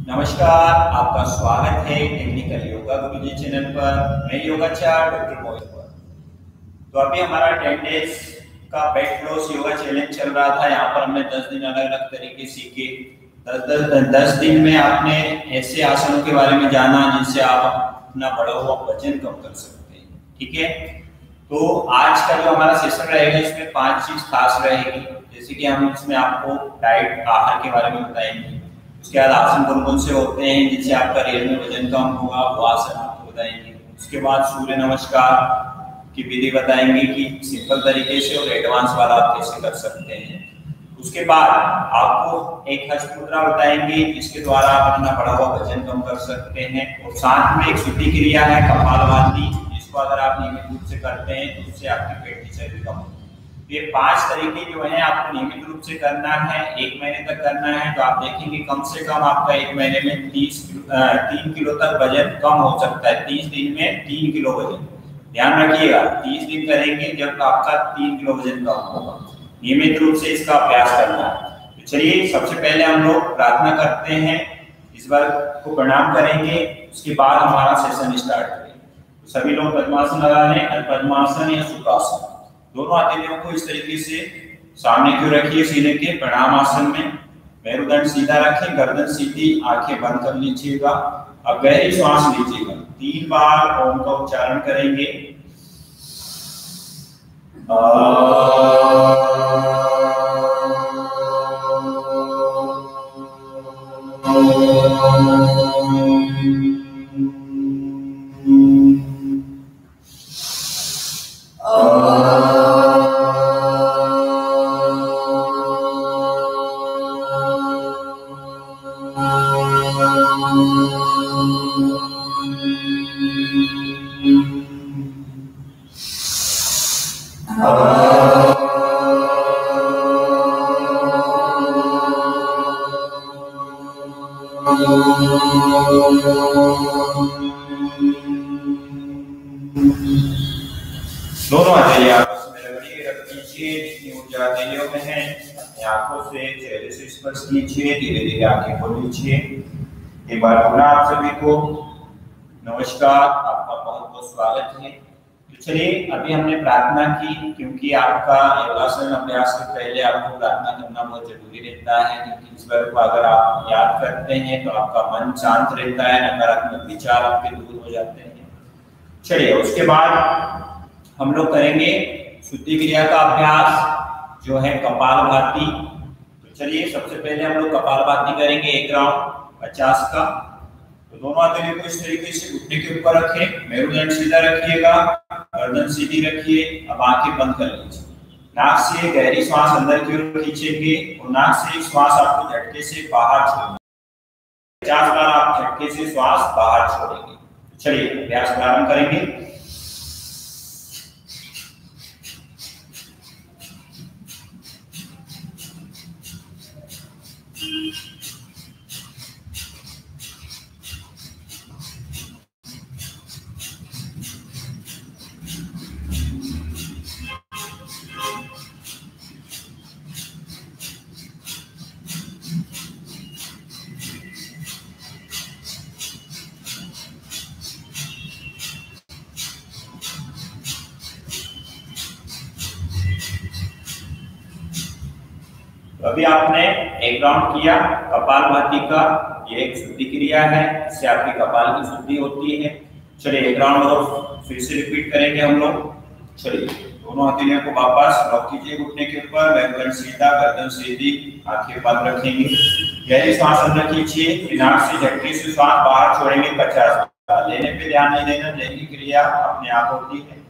नमस्कार, आपका स्वागत है टेक्निकल योगा गुरुजी चैनल पर। मैं योगाचार्य डॉक्टर मोहित पर। तो अभी हमारा 10 डेज का वेट लॉस योगा चैलेंज चल रहा था। यहाँ पर हमने 10 दिन अलग अलग तरीके सीखे। 10 दिन में आपने ऐसे आसनों के बारे में जाना जिनसे आप अपना बढ़ा हुआ वजन कम कर सकते हैं। ठीक है, तो आज का जो हमारा सेशन रहेगा इसमें 5 चीज खास रहेगी। जैसे कि हम इसमें आपको डाइट आहार के बारे में बताएंगे, उसके बाद आसन कौन कौन से होते हैं जिससे आपका रियल में वजन कम होगा, वो आसन आपको बताएंगे। उसके बाद सूर्य नमस्कार की विधि बताएंगे कि सिंपल तरीके से और एडवांस वाला आप कैसे कर सकते हैं। उसके बाद आपको एक हस्त मुद्रा बताएंगे जिसके द्वारा आप अपना बढ़ा हुआ वजन कम कर सकते हैं। और साथ में एक शुद्धि क्रिया है कपालभाति, जिसको अगर आप नियमित रूप से करते हैं तो उससे आपकी पेट की चर्बी कम होगी। ये 5 तरीके जो है आपको नियमित रूप से करना है, 1 महीने तक करना है। तो आप देखेंगे कम से कम आपका 1 महीने में 3 किलो तक वजन कम हो सकता है। 30 दिन में 3 किलो वजन, ध्यान रखिएगा 30 दिन करेंगे जब आपका 3 किलो वजन कम होगा। नियमित रूप से इसका अभ्यास करना है। तो चलिए सबसे पहले हम लोग प्रार्थना करते हैं, इस बार को प्रणाम करेंगे, उसके बाद हमारा सेशन स्टार्ट करेंगे। तो सभी लोग पद्मासन लगा लें, पद्मासन या सुखासन। दोनों हथेलियों को इस तरीके से सामने क्यों रखिए, सीने के प्रणाम आसन में। मेरुदंड सीधा रखें, गर्दन सीधी, आंखें बंद कर लीजिएगा। अब गहरी श्वास लीजिएगा। 3 बार ओम का उच्चारण करेंगे। दोनों हथेलियां आपस में रख लीजिए। जितनी ऊर्जा हथेलियों में है अपनी आंखों से चेहरे से स्पर्श कीजिए। धीरे धीरे आंखें खोल लीजिए। एक बार पुनः आप सभी को नमस्कार, आपका बहुत बहुत स्वागत है। तो चलिए अभी हमने प्रार्थना की, क्योंकि आपका योगासन अभ्यास से पहले आपको प्रार्थना करना बहुत जरूरी रहता है, क्योंकि इस बार को अगर आप याद करते हैं तो आपका मन शांत रहता है, नकारात्मक विचार आपके दूर हो जाते हैं। चलिए उसके बाद हम लोग करेंगे शुद्धि क्रिया का अभ्यास जो है कपालभाति। तो चलिए सबसे पहले हम लोग कपालभाति करेंगे 1 राउंड 50 का। तो दोनों हथेलियों को इस तरीके से घुटने के ऊपर रखें, मेरुदंड सीधा रखिएगा, गर्दन सीधी रखिए। अब आंखें बंद कर लीजिए। नाक से गहरी श्वास अंदर की ओर खींचेंगे और नाक से एक श्वास आपको झटके से बाहर छोड़ना। 50 बार आप झटके से श्वास बाहर छोड़ेंगे। चलिए अभ्यास प्रारंभ करेंगे। अभी आपने 1 राउंड किया कपालभाति का। ये एक शुद्धि क्रिया है, इससे आपकी कपाल की शुद्धि होती है। चलिए 1 राउंड और फिर से रिपीट करेंगे हम लोग। चलिए दोनों हथेलियों को वापस लॉक कीजिए घुटने के ऊपर, मेरुदंड सीधा, गर्दन सीधी, आंखें बंद रखेंगे। गहरी सांस अंदर खींचिए, नाक से झटके से श्वास बाहर छोड़ेंगे 50 बार। लेने पे ध्यान नहीं देना, लेने की क्रिया अपने आप होती है।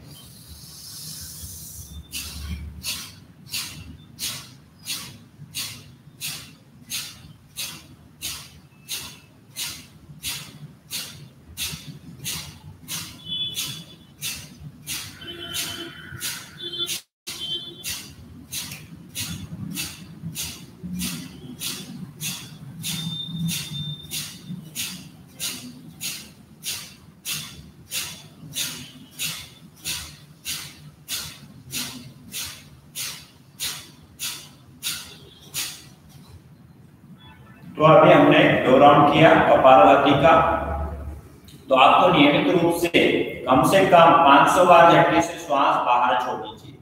तो अभी हमने 2 राउंड किया कपालभाति का। तो आपको नियमित रूप से कम 500 बार झटके से श्वास बाहर छोड़नी चाहिए।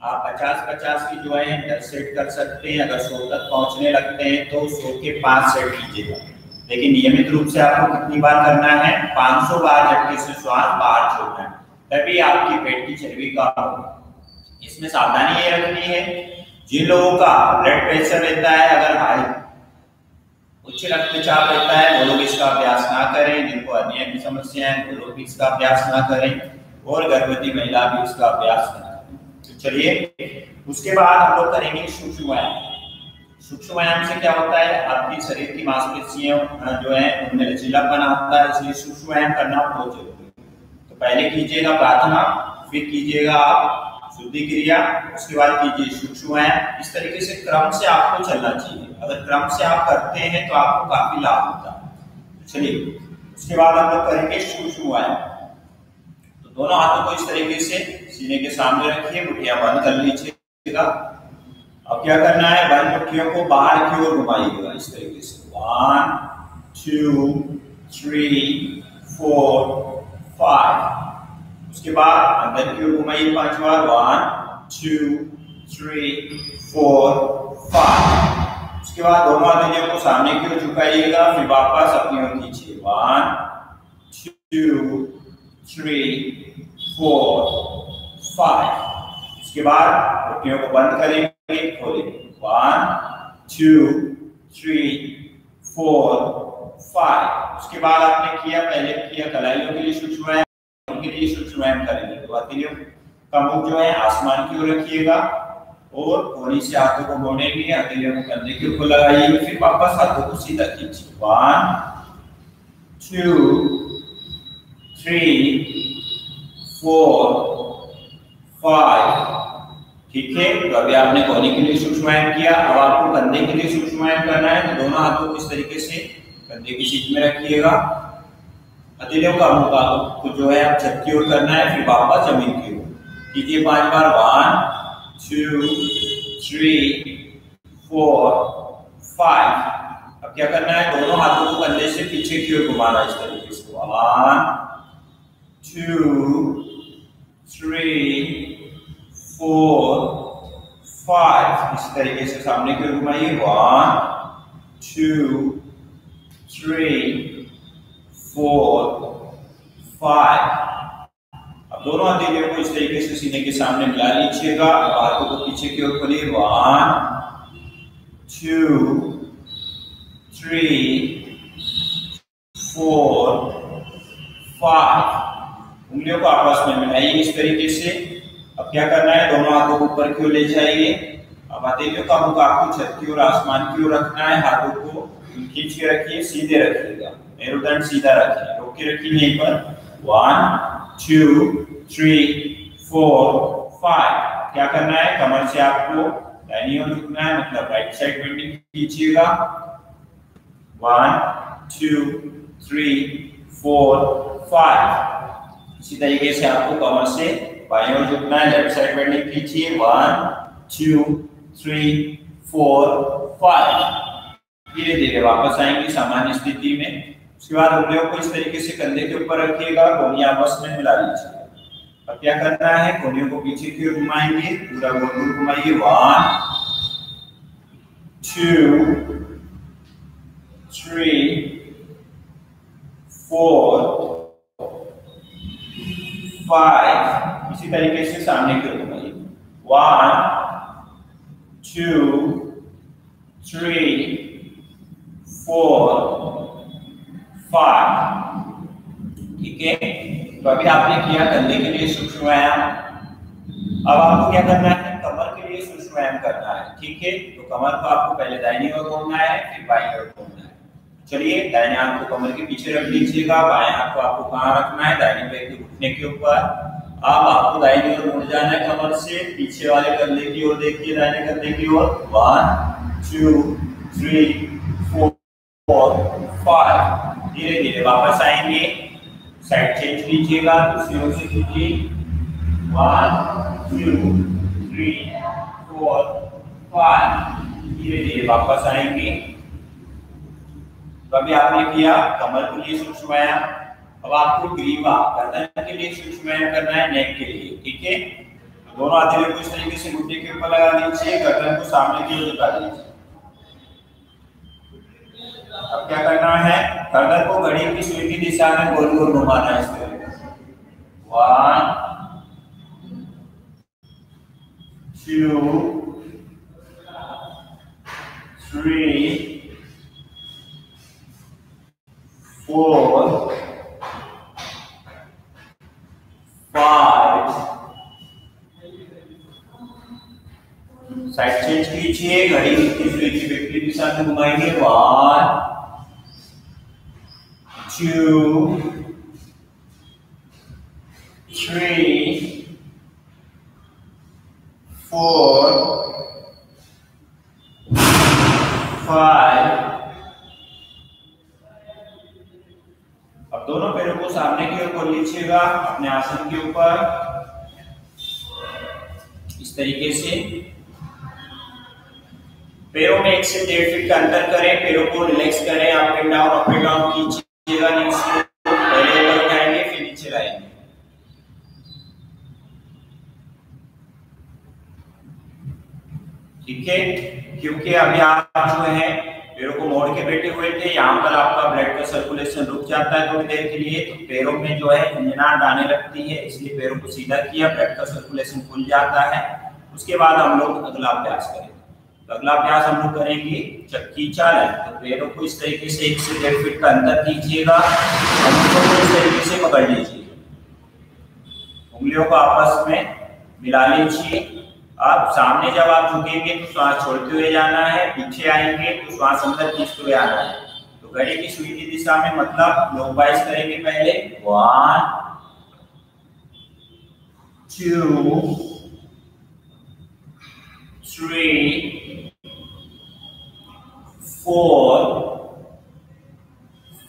आप 50-50 की जो है 10 सेट कर सकते हैं। अगर 100 तक पहुंचने लगते हैं तो 100 के 5 सेट कीजिएगा, लेकिन नियमित रूप से आपको कितनी बार करना है? 500 बार झटके से श्वास बाहर छोड़ना है, तभी आपकी पेट की चर्बी कम होगी। इसमें सावधानी ये रखनी है, जिन लोगों का ब्लड प्रेशर रहता है, अगर हाई उच्च रक्तचाप रहता है, वो लोग इसका अभ्यास ना करें। जिनको अन्य की समस्या है वो लोग भी इसका अभ्यास ना करें, और गर्भवती महिला भी इसका अभ्यास ना करें। तो चलिए, उसके बाद हम लोग करेंगे सूक्ष्म व्यायाम। सूक्ष्म व्यायाम से क्या होता है? आपकी शरीर की मांसपेशियां जो है उनमें लचीलापन आता है, इसलिए सूक्ष्म व्यायाम करना बहुत जरूरी है। तो पहले कीजिएगा प्रार्थना, फिर कीजिएगा आप शुद्धि क्रिया, उसके बाद कीजिए सूक्ष्म व्यायाम। इस तरीके से क्रम से आपको चलना चाहिए। अगर क्रम से आप करते हैं तो आपको काफी लाभ होता है। चलिए, उसके बाद हम लोग करेंगे सूक्ष्म व्यायाम। तो दोनों हाथों को इस तरीके से सीने के सामने रखिए, मुट्ठियां बंद कर लीजिएगा। अब क्या करना है? बंद मुट्ठियों को बाहर की ओर घुमाइएगा इस तरीके से। 1 2 3 4 5। उसके बाद अंदर की ओर घुमाइए 5 बार। 1 2 3 4 5। उसके बाद दोनों हथेलियों को सामने की ओर झुकाइएगा, फिर वापस अपनी ओर खींचिए। 1 2 3 4 5। उसके बाद मुट्ठियों को बंद करेंगे, खोलेंगे। 1 2 3 4 5। उसके बाद आपने किया, पहले किया कलाइयों के लिए सूक्ष्म व्यायाम, उनके लिए सूक्ष्म व्यायाम करेंगे। तो हथेलियों का मुख जो है आसमान की ओर रखिएगा, और कोहनी से हाथों को मोड़ेंगे, हथेलियों को कंधे के ऊपर लगाइए, फिर वापस हाथों को सीधा खींचिए। 1 2 3 4 5। ठीक है, तो अभी आपने कोहनी के लिए सूक्ष्म व्यायाम किया। अब आपको कंधे के लिए सूक्ष्म व्यायाम करना है। तो दोनों हाथों को इस तरीके से कंधे की सीट में रखिएगा, हथेलियों का मुख को जो है आप छत की ओर करना है, फिर वापस जमीन की ओर कीजिए 5 बार। 1 2 3 4 5। अब क्या करना है? दोनों हाथों को कंधे से पीछे की ओर घुमाना इस तरीके से। 1 2 3 4 5। इस तरीके से सामने की ओर घुमाइए। 1 2 3 4 5। अब दोनों हथेलियों को इस तरीके से सीने के सामने मिला लीजिएगा, हाथों को पीछे की ओर खोलिए। 1 2 3 4 5। उंगलियों को आपस में मिलाइए इस तरीके से। अब क्या करना है? दोनों हाथों को ऊपर की ओर ले जाइए। अब हथेलियों का मुख आपको छत की ओर, आसमान की ओर रखना है। हाथों को खींच के रखिए, सीधे रखिएगा, मेरुदंड सीधा रखिए, रोक के रखिए यहीं पर। 1 2 3 4 5। क्या करना है? कमर से आपको दाहिनी ओर झुकना है, मतलब राइट साइड बेंडिंग कीजिएगा। 1 2 3 4 5। इसी तरीके से आपको कमर से बाईं ओर झुकना है, लेफ्ट साइड बेंडिंग कीजिए। 1 2 3 4 5। धीरे धीरे वापस आएंगे सामान्य स्थिति में। उसके बाद उंगलियों को इस तरीके से कंधे के ऊपर रखिएगा, कोहनी आपस में मिला लीजिए। अब क्या करना है? कोहनियों को पीछे की ओर घुमाएंगे, पूरा गोल घुमाइए। 1 2 3 4 5। इसी तरीके से सामने की ओर घुमाइए। 1 2 3 4 5। ठीक है, तो अभी आपने किया कंधे के लिए सूक्ष्म व्यायाम। अब आपको क्या करना है? कमर के लिए सूक्ष्म व्यायाम करना है। ठीक है, तो कमर को आपको पहले दाहिनी ओर घूमना है, फिर बाईं ओर घूमना है। चलिए, दाहिने हाथ को कमर के पीछे रख लीजिएगा, बाएं हाथ को आपको कहाँ रखना है? दाहिने पैर के घुटने के ऊपर। अब आपको दाहिनी ओर मुड़ जाना है कमर से, पीछे वाले कंधे की ओर देखिए, दाहिने कंधे की ओर। 1 2 3 4 5। धीरे धीरे वापस आएंगे, साइड चेंज कीजिएगा, दूसरी ओर से कीजिए। 1 2 3 4 5। धीरे धीरे वापस आएंगे, तो अभी आपने किया कमर के लिए सूक्ष्म व्यायाम, अब आपको ग्रीवा गर्दन के लिए सूक्ष्म व्यायाम करना है, नेक के लिए। ठीक है, तो दोनों हथेलियों को इस तरीके से घुटने के ऊपर लगा दीजिए, गर्दन को सामने की ओर झुका दीजिए। अब क्या करना है, गर्दन को घड़ी की सुई की दिशा में गोल गोल घुमाना है इस तरीके से। 1 2 3 4 5। साइड चेंज कीजिए, घड़ी की सुई की विपरीत दिशा में घुमाएंगे। 1 2 3 4 5। अब दोनों पैरों को सामने की ओर खोल लीजिएगा अपने आसन के ऊपर इस तरीके से। पैरों में 1 से 1.5 फीट का अंतर करें, पैरों को रिलैक्स करें, अप एंड डाउन कीजिएगा। नीचे पहले ऊपर उठाएंगे फिर नीचे लाएंगे। ठीक है, क्योंकि अभी आप जो है पैरों को मोड़ के बैठे हुए थे, यहाँ पर आपका ब्लड का सर्कुलेशन रुक जाता है थोड़ी देर के लिए, तो पैरों में जो है झंझनाहट आने लगती है, इसलिए पैरों को सीधा किया, ब्लड का सर्कुलेशन खुल जाता है। उसके बाद हम लोग अगला अभ्यास करेंगे। तो अगला अभ्यास हम लोग करेंगे चक्की चालन। तो पैरों को इस तरीके से 1 से 1.5 फीट का अंतर कीजिएगा, उंगलियों को इस तरीके से पकड़ लीजिए, उंगलियों को आपस में मिला लीजिए। अब सामने जब आप झुकेंगे तो श्वास छोड़ते हुए जाना है, पीछे आएंगे तो श्वास अंदर खींचते हुए आना है। तो घड़ी की सुई की दिशा में मतलब क्लॉकवाइज करेंगे पहले। 1 2 3 4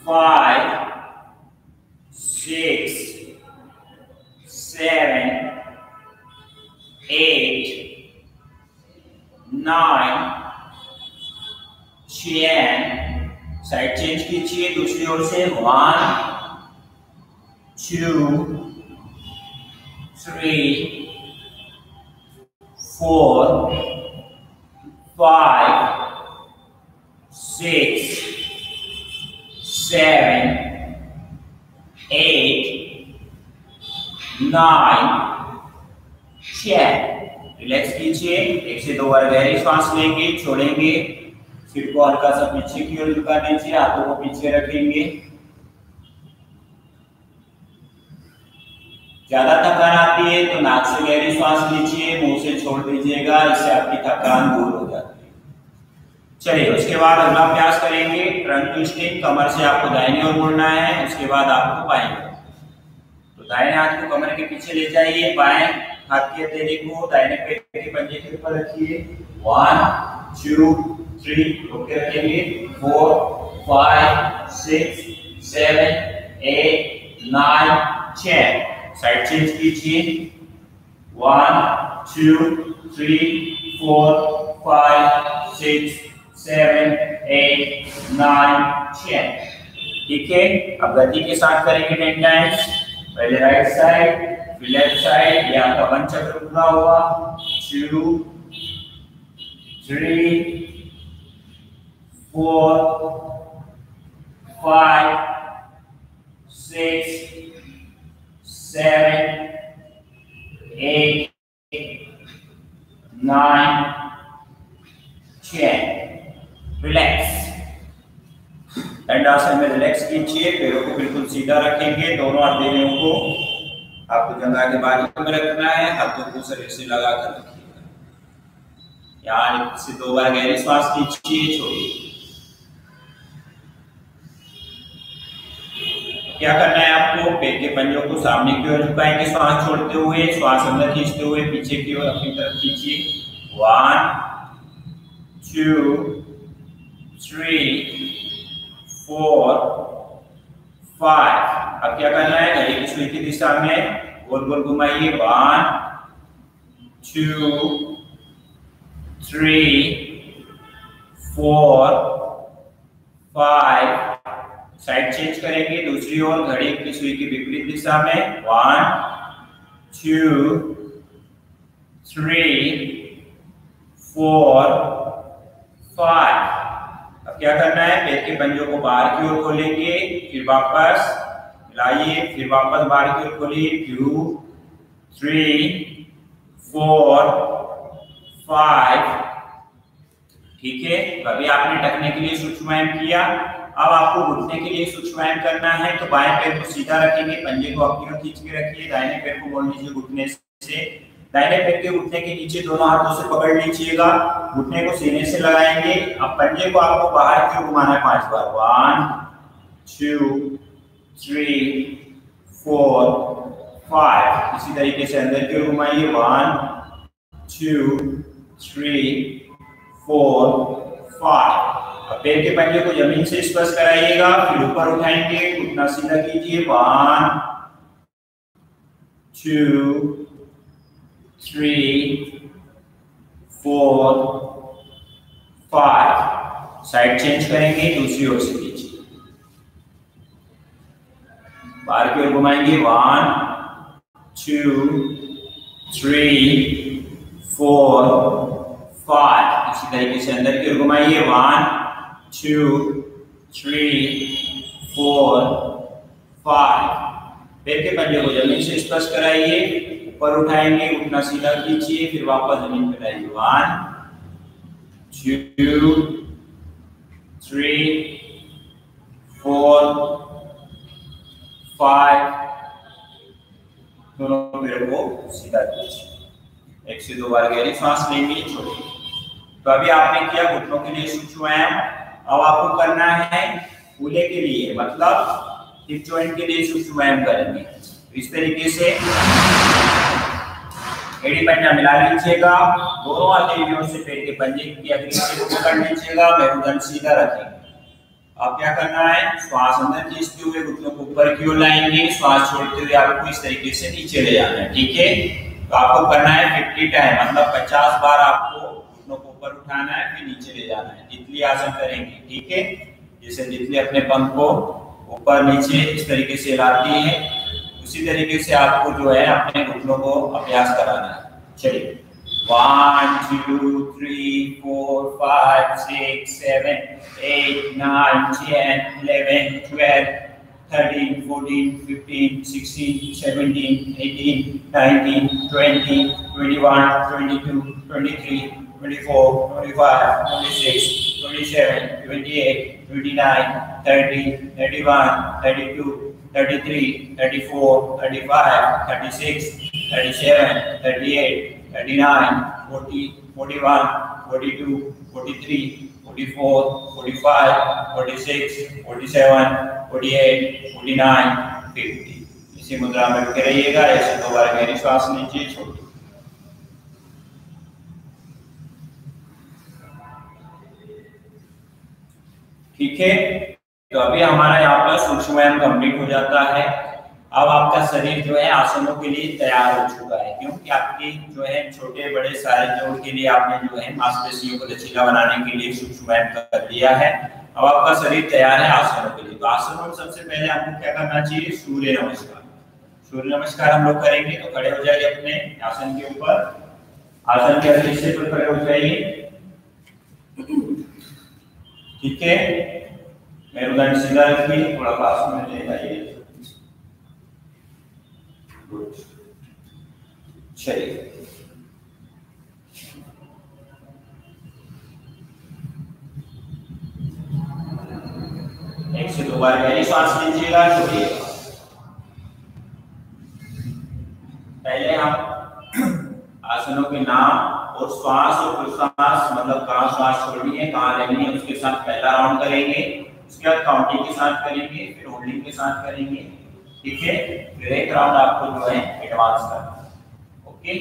5 6 7 8 9 10। साइड चेंज कीजिए दूसरी ओर से। 1 2 3 4 5 6 7 8 9 10। रिलैक्स कीजिए, 1 से 2 बार गहरी सांस लेंगे, छोड़ेंगे, सिर को हल्का सा पीछे की ओर झुका दीजिए, हाथों को पीछे रखेंगे। ज्यादा थकान आती है तो नाक से गहरी सांस लीजिए, मुंह से छोड़ दीजिएगा, इससे आपकी थकान दूर हो जाती है। चलिए, उसके बाद अगला अभ्यास करेंगे ट्रंक ट्विस्टिंग। कमर से आपको दाहिनी ओर मुड़ना है, उसके बाद आपको बाएं ओर। तो दाहिने हाथ को कमर के पीछे ले जाइए, बाएं हाथ की हथेली को दाहिने पैर के पंजे के ऊपर रखिए। 1 2 3 रोके रखेंगे। 4 5 6 7 8 9 10। साइड चेंज कीजिए। 1 2 3 4 5 6 7 8 9 10। ठीक है, अब गति के साथ करेंगे 10 टाइम्स। पहले राइट साइड, फिर लेफ्ट साइड, ये आपका वन चक्र पूरा हुआ। 2 3 4 5 6 7 8 9 10। रिलैक्स। दंडासन में रिलैक्स कीजिए, पैरों को बिल्कुल सीधा रखेंगे, दोनों हथेलियों को आपको जंघा के बाजू में रखना है, हाथों को शरीर से लगा कर रखिएगा। यहाँ 1 से 2 बार गहरी सांस लीजिए, छोड़िए। क्या करना है आपको, पैर के पंजों को सामने की ओर झुकाएंगे, श्वास छोड़ते हुए, श्वास अंदर खींचते हुए पीछे की ओर अपनी तरफ खींचिए। 1 2 3 4 5। अब क्या करना है, घड़ी की सुई की दिशा में गोल गोल घुमाइए। 1 2 3 4 5 साइड चेंज करेंगे दूसरी ओर, घड़ी की सुई की विपरीत दिशा में। 1 2 3 4 5। अब क्या करना है, पैर के पंजों को बाहर की ओर खोलेंगे, फिर वापस मिलाइए, फिर वापस बाहर की ओर खोलिए। 2 3 4 5। ठीक है, अभी आपने टकने के लिए सूक्ष्म व्यायाम किया। अब आपको घुटने के लिए सूक्ष्म व्यायाम करना है। तो बाएं पैर को सीधा रखेंगे, पंजे को अपनी ओर खींच के रखिए, दाहिने पैर को मोड़ लीजिए घुटने से। दाहिने पैर के घुटने के नीचे दोनों हाथों से पकड़ लीजिएगा, घुटने को सीने से लगाएंगे। अब पंजे को आपको बाहर की ओर घुमाना है 5 बार। 1 2 3 4 5। इसी तरीके से अंदर की ओर घुमाइए। 1 2 3 4 5। अब पैर के पंजे को जमीन से स्पर्श कराइएगा, फिर ऊपर उठाएंगे, घुटना सीधा कीजिए। 1 2 3 4 5। साइड चेंज करेंगे, दूसरी ओर से कीजिए, बाहर की ओर घुमाएंगे। 1 2 3 4 5। इसी तरीके से अंदर की ओर घुमाइए। 1 2 3 4 5। पैर के पंजे को जमीन से स्पर्श कराइए, ऊपर उठाएंगे, घुटना सीधा कीजिए, फिर वापस जमीन पर लाइए। 1 2 3 4 5। दोनों पैरों को सीधा कीजिए। 1 से 2 बार गहरी सांस लेंगे, छोड़िए। तो अभी आपने किया घुटनों के लिए सूक्ष्म व्यायाम। अब आपको करना है कूल्हे के लिए, मतलब हिप जॉइंट के लिए सूक्ष्म व्यायाम करेंगे। तो इस तरीके से एड़ी पंजा मिला लीजिएगा, दोनों हथेलियों से पैर के पंजे की अग्रिम को पकड़ लीजिएगा, मेरुदंड सीधा रखेंगे। अब क्या करना है, श्वास अंदर खींचते हुए घुटनों को ऊपर की ओर लाएंगे, श्वास छोड़ते हुए आपको इस तरीके से नीचे ले जाना है। ठीक है, तो आपको करना है 50 टाइम, मतलब 50 बार आपको घुटनों को ऊपर उठाना है, फिर नीचे ले जाना है। तितली आसन करेंगे। ठीक है, जैसे तितली अपने पंख को ऊपर नीचे इस तरीके से हिलाती है, उसी तरीके से आपको जो है अपने घुटनों को अभ्यास कराना है। चलिए, 1 2 3 4 5 6 7 8 9 10 11 12 13 14 15 16 17 18 19 20 21 22 23 24 25 26 27 28 29 30 31 32 33 34 35 36 37 38 39 40 41 42 43 44 45 46 47 48 49 50। इसी मुद्रा में रुके रहिएगा। ऐसे 2 बार गहरी श्वास लीजिए, छोड़िए। ठीक है, तो अभी हमारा यहाँ पर सूक्ष्म व्यायाम कंप्लीट हो जाता है। अब आपका शरीर जो है आसनों के लिए तैयार हो चुका है, क्योंकि आपके जो है छोटे बड़े सारे जोड़ के लिए आपने जो है मांसपेशियों को लचीला बनाने के लिए सूक्ष्म व्यायाम कर दिया है। अब आपका शरीर तैयार है आसनों के लिए। तो आसनों में सबसे पहले आपको क्या करना चाहिए, सूर्य नमस्कार। सूर्य नमस्कार हम लोग करेंगे। तो खड़े हो जाइए अपने आसन के ऊपर, आसन के अगले हिस्से पर खड़े हो जाइए। ठीक है, मेरुदंड सीधा रखिए, थोड़ा पास में ले जाइए। चलिए, एक से 2 बार गहरी सांस लीजिएगा, छोड़िएगा। पहले हम आसनों के नाम और श्वास और प्रश्वास, मतलब कहाँ श्वास छोड़नी है कहाँ लेनी है, उसके साथ पहला राउंड करेंगे। उसके बाद काउंटिंग के साथ करेंगे, फिर होल्डिंग के साथ करेंगे। ठीक है, फिर एक राउंड आपको जो है एडवांस करना है। ओके,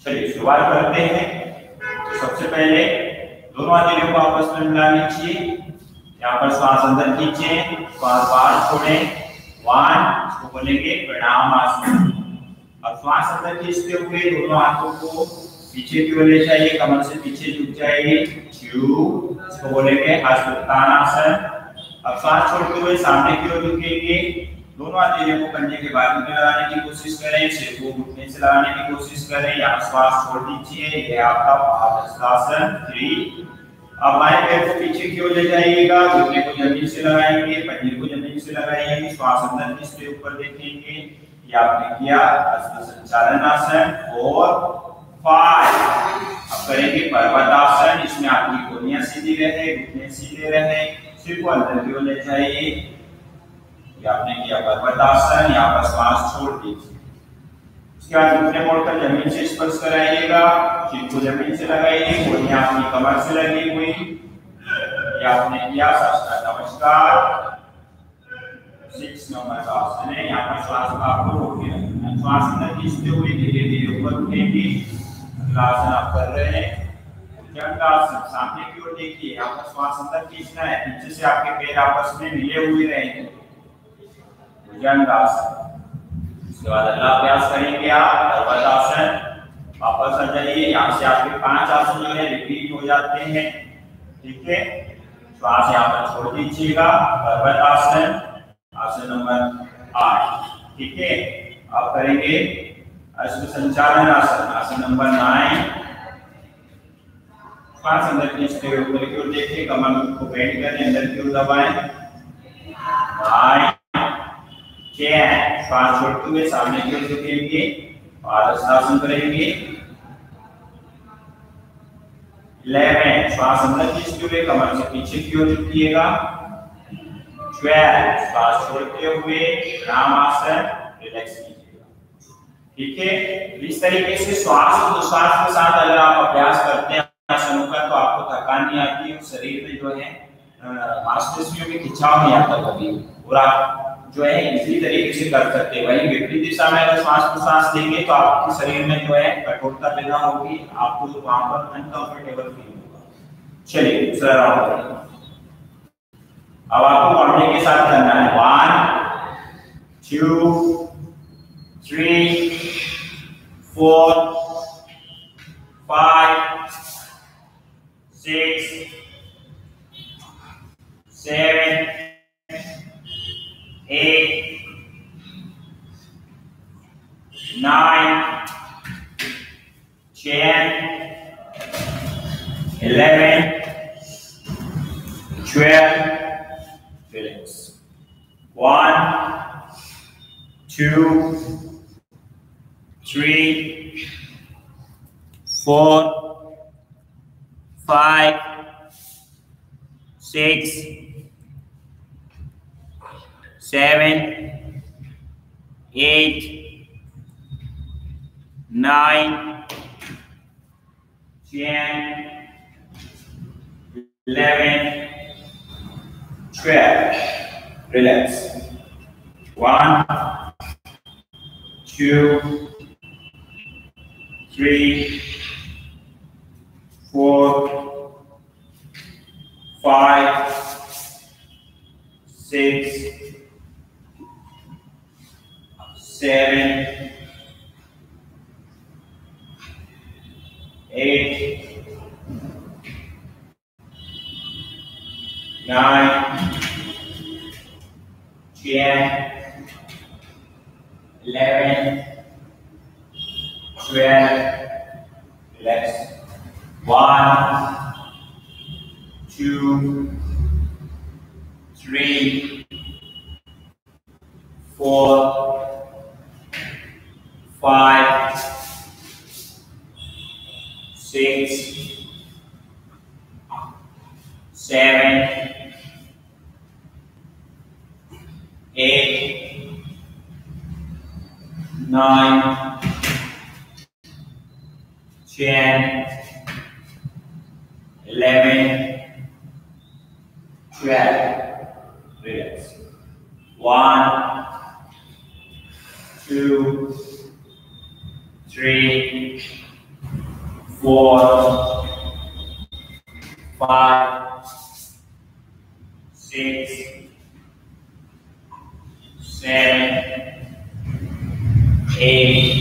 चलिए शुरुआत करते हैं। तो सबसे पहले दोनों हथेलियों को आपस में मिला लीजिए। यहाँ पर श्वास अंदर खींचे, श्वास बाहर छोड़ें। 1, इसको बोलेंगे प्रणाम आसन। अब श्वास अंदर खींचते हुए दोनों हाथों को पीछे की ओर ले जाइए, कमर से पीछे झुक जाइए, 2, इसको बोलेंगे हस्तोत्तानासन। अब सांस छोड़ते हुए सामने की ओर झुकेंगे, दोनों हथेलियों को कंधे के बाजू में लगाने की कोशिश करें, सिर को घुटने से लगाने की कोशिश करें, यहाँ श्वास छोड़ दीजिए, ये आपका पादहस्तासन 3। अब बाएं पैर को पीछे की ओर ले जाइएगा, घुटने को जमीन से लगाएंगे, पंजे को जमीन से लगाएंगे, श्वास अंदर खींचते ऊपर देखेंगे, ये आपने किया हस्त संचालन आसन 4, 5। अब करेंगे पर्वतासन, इसमें आपकी कोहनियां सीधी रहे, घुटने सीधे रहे, सिर को अंदर की ओर ले जाइए, ये आपने किया पर्वतासन, यहाँ पर श्वास छोड़ दीजिए। उसके बाद घुटने मोड़कर जमीन से स्पर्श कराइएगा, सिर को जमीन से लगाइए, कोहनियां आपकी कमर से लगी हुई, ये आपने किया साष्टांग नमस्कार। 6 नंबर का आसन है, यहाँ पर श्वास को आपको रोके रखना है, श्वास अंदर खींचते हुए धीरे धीरे ऊपर उठेंगे। अगला आसन आप कर रहे हैं भुजंगासन, सामने की ओर देखिए, यहाँ पर श्वास अंदर खींचना है, पीछे से आपके पैर आपस में मिले हुए रहेंगे, भुजंगासन। उसके बाद अगला अभ्यास करेंगे आप पर्वतासन, वापस आ जाइए, यहाँ से आपके 5 आसन जो है रिपीट हो जाते हैं, ठीक है। श्वास यहाँ पर छोड़ दीजिएगा, पर्वतासन आसन नंबर 8, ठीक है। आप करेंगे हस्त संचालन आसन, आसन नंबर 9। श्वास अंदर खींचते हुए ऊपर की ओर देखिए, कमर को बेंड करें, अंदर की ओर दबाएं, 9, 10। श्वास छोड़ते हुए सामने की ओर झुकेंगे, पादहस्तासन करेंगे, 11। श्वास अंदर खींचते हुए कमर से पीछे की ओर झुकिएगा, 12। श्वास छोड़ते हुए रामासन, रिलैक्स कीजिएगा, ठीक है। इस तरीके से श्वास और उच्छ्वास के साथ अगर आप अभ्यास करते हैं आसनों का, तो आपको थकान नहीं आती है, शरीर में जो है मांसपेशियों में खिंचाव नहीं आता कभी, और आप जो है इसी तरीके से कर सकते हैं। वहीं विपरीत दिशा में अगर श्वास प्रश्वास देंगे तो आपके शरीर में जो है कठोरता पैदा होगी, आपको वहां पर अनकंफर्टेबल फील होगा। चलिए दूसरा राउंड करेंगे। अब आपको बढ़ने के साथ करना है, 1, 2, 3, 4, 5, 6, 7, 8, 9, 10, 11, 12. Relax. 1, 2, 3, 4, 5, 6, 7, 8, 9, 10, 11, 12. Relax. 1, 2, 3, 4, 5, 6, 7, 8, 9, 10, 11, 12. Relax. 1, 2, 3, 4, 5, 6, 7, 8, 9, 10, 11, 12. Relax. 1, 2, 3, 4, 5, 6, 7, 8,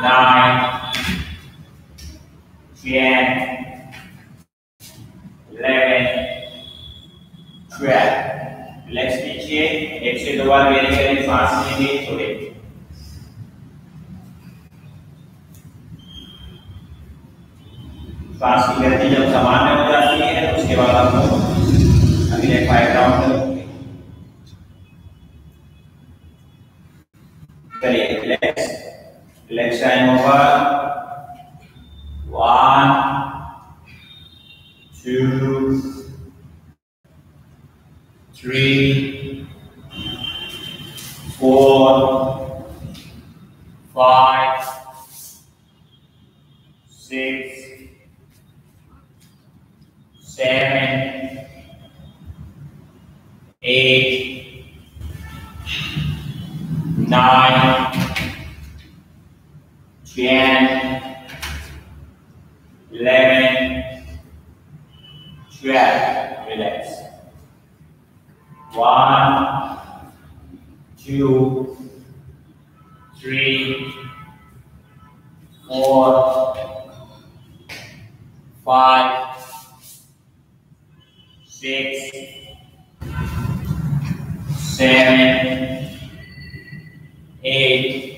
9, 10, 11, 12. Relax कीजिए, एक से दो बार वेरी करें, सांस लेंगे, छोड़ेंगे। सांस की गति जब सामान्य हो जाती है तो उसके बाद आप अगले 5 राउंड करेंगे। चलिए relax, relax time over. 1, 2, 3, 4, 5, 6, 7, 8, 9, 10, 11, 12. Relax. 1, 2, 3, 4, 5, 6, 7, 8,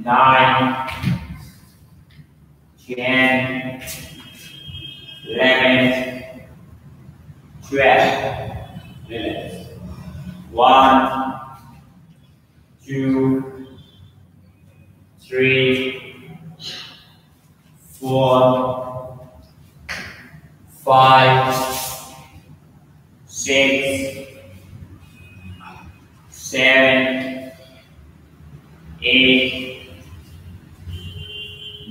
9, 10, 11, 12. Relax. 1, 2, 3, 4, 5, 6, 7, 8,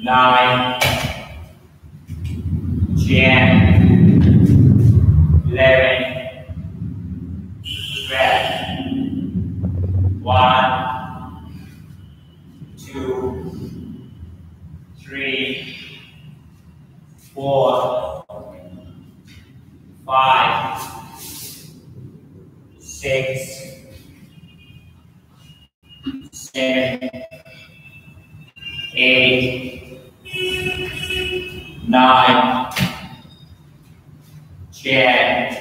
9, 10, 11, 12. 1, 2, 3, 4, 5, 6, 7, 8, 9, 10,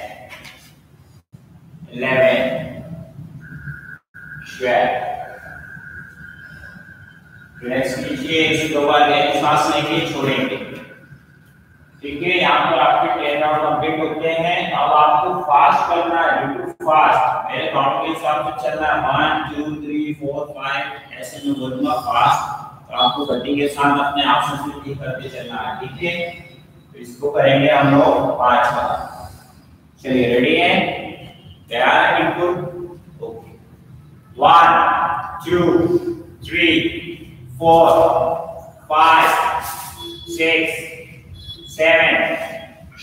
11, 12. Relax कीजिए, एक दो बार गहरी सांस लेंगे, छोड़ेंगे। ठीक है, यहाँ पर आपके 10 राउंड कंप्लीट होते हैं। अब आपको फास्ट करना है, बिल्कुल फास्ट। मेरे काउंट के हिसाब से चलना है। 1, 2, 3, 4, 5 ऐसे में बोलूंगा फास्ट, तो आपको गति के साथ अपने आप संस्कृति करते चलना है। ठीक है, तो इसको करेंगे हम लोग 5 बार। चलिए रेडी है, तैयार है बिल्कुल? Okay. 1, 2, 3, 4, 5, 6, 7,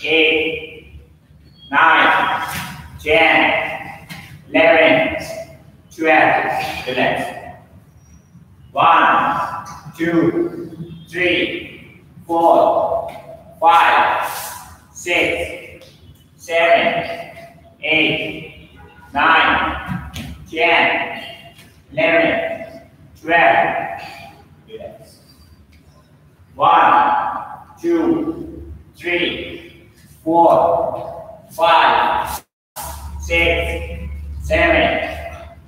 8, 9, 10, 11, 12. Relax. 1, 2, 3, 4, 5, 6, 7, 8, 9, 10, 11, 12. Relax. 1, 2, 3, 4, 5, 6, 7,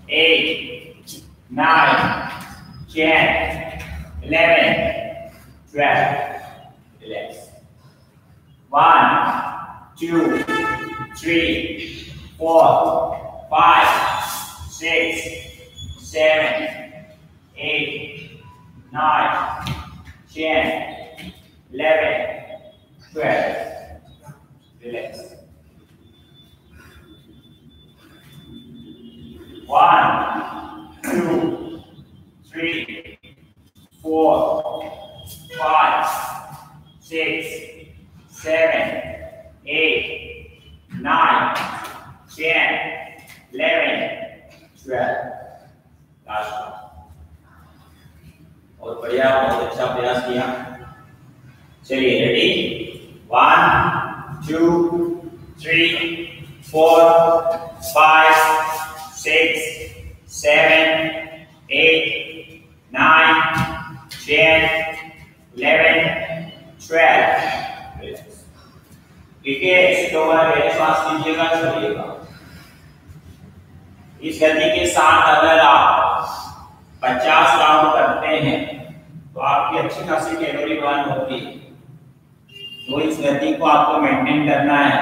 8, 9, 10, 11, 12. Relax. 1, 2, 3, 4, 5, 6, 7, 8, 9, 10, 11, 12. Relax. 1, 2, 3, 4, 5, 6, 7, 8, 9, 10, 11, 12. Last बार। और बढ़िया, बहुत अच्छा प्रयास किया। चलिए रेडी। 1, 2, 3, 4, 5, 6, 7, 8, 9, 10, 11, 12। ठीक है, इसी दो बार पहले श्वास लीजिएगा, छोड़िएगा। इस गति के साथ अगर आप 50 राउंड करते हैं तो आपकी अच्छी खासी कैलोरी बर्न होती है। तो इस गति को आपको मेंटेन करना है।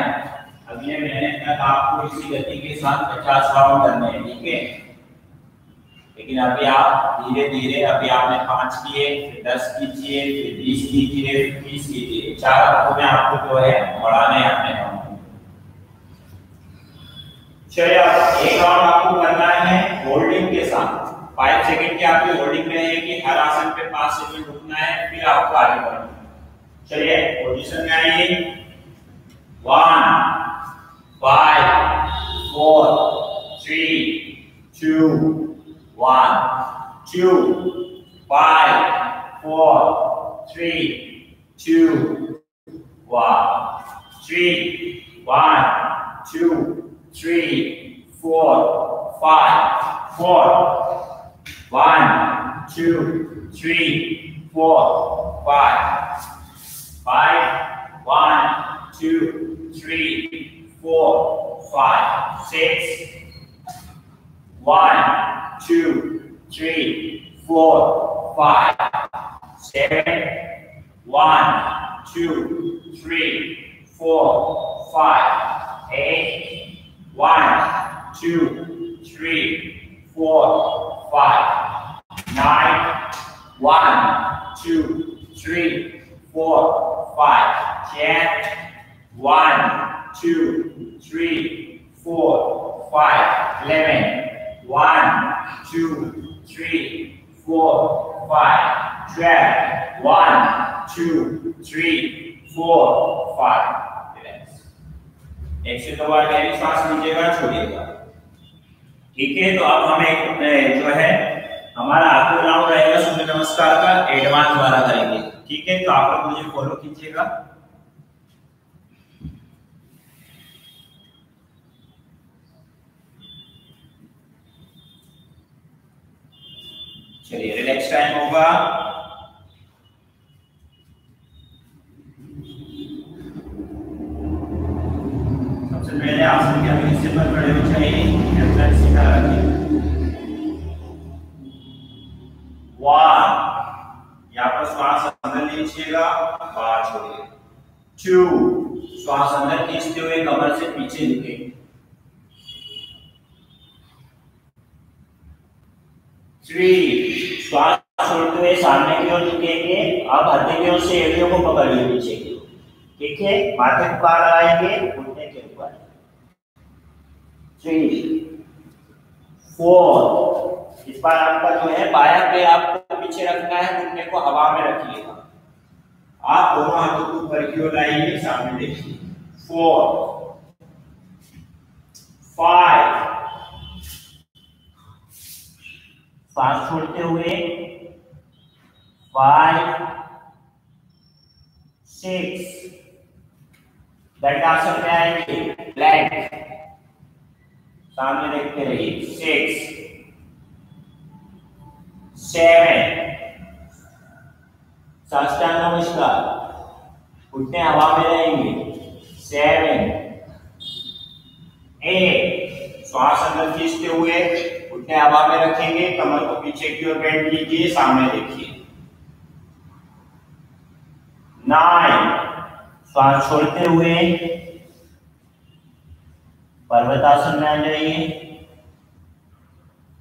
अगले महीने तक आपको इसी गति के साथ 50 राउंड करने हैं, ठीक है। लेकिन अभी आप धीरे धीरे, अभी आपने 5 किए, फिर 10 कीजिए, फिर 20 कीजिए, फिर 30 कीजिए। 4 हफ्तों में आपको जो है बढ़ाना है अपने काम को। चलिए, अब एक राउंड आपको करना है होल्डिंग के साथ। 5 सेकंड की आपकी होल्डिंग रहेगी। हर आसन पे 5 सेकंड रुकना है, फिर आपको आगे बढ़ना है। चलिए, पोजीशन में आइए। 1, 5, 4, 3, 2, 1, 2, 5, 4, 3, 2, 1, 3, 1, 2, 3, 4, 5, 4, 1, 2, 3, 4, 5, 5, 1, 2, 3, 4, 5, 6, 1, 2, 3, 4, 5, 7, 1, 2, 3, 4, 5, 8, 1, 2, 3, 4, 5, 9, 1, 2, 3, 4, 5, 10, 1, 2, 3, 4, 5, 11, 1, 2, 3, 4, 5, 12, 1, 2, 3, 4, 5। एक से दो बार गहरी सांस लीजिएगा, छोड़िएगा। ठीक है, तो अब हमें जो है हमारा आखिरी राउंड रहेगा सूर्य नमस्कार का, एडवांस वाला करेंगे। ठीक है, तो आप लोग मुझे फॉलो कीजिएगा। चलिए, रिलैक्स टाइम होगा। सबसे पहले आसन के अगले हिस्से पर खड़े हो जाइए, गर्दन सीधा रखिए। 1, यहाँ पर श्वास अंदर लीजिएगा, बाहर छोड़िए। 2, श्वास अंदर खींचते हुए कमर से पीछे झुकेंगे। 3, श्वास छोड़ते हुए सामने की ओर झुकेंगे। अब हथेलियों से एड़ियों को पकड़िए पीछे की ओर। ठीक है, माथे को कहाँ लगाएंगे? घुटने के ऊपर। 3, 4, इस बार आपका जो है बायां पैर आपको पीछे रखना है, घुटने को हवा में रखिएगा। आप दोनों हाथों को ऊपर की ओर लाइए, सामने देखिए। 4, 5, सांस छोड़ते हुए 5, 6, दंडासन में आएंगे, प्लैंक, सामने देखते रहिए। 6, 7, साष्टांग नमस्कार, घुटने हवा में रहेंगे। 7, 8, श्वास अंदर खींचते हुए घुटने हवा में रखेंगे, कमर को पीछे की ओर बेंड कीजिए, सामने देखिए। 9, श्वास छोड़ते हुए पर्वतासन में आ जाइए।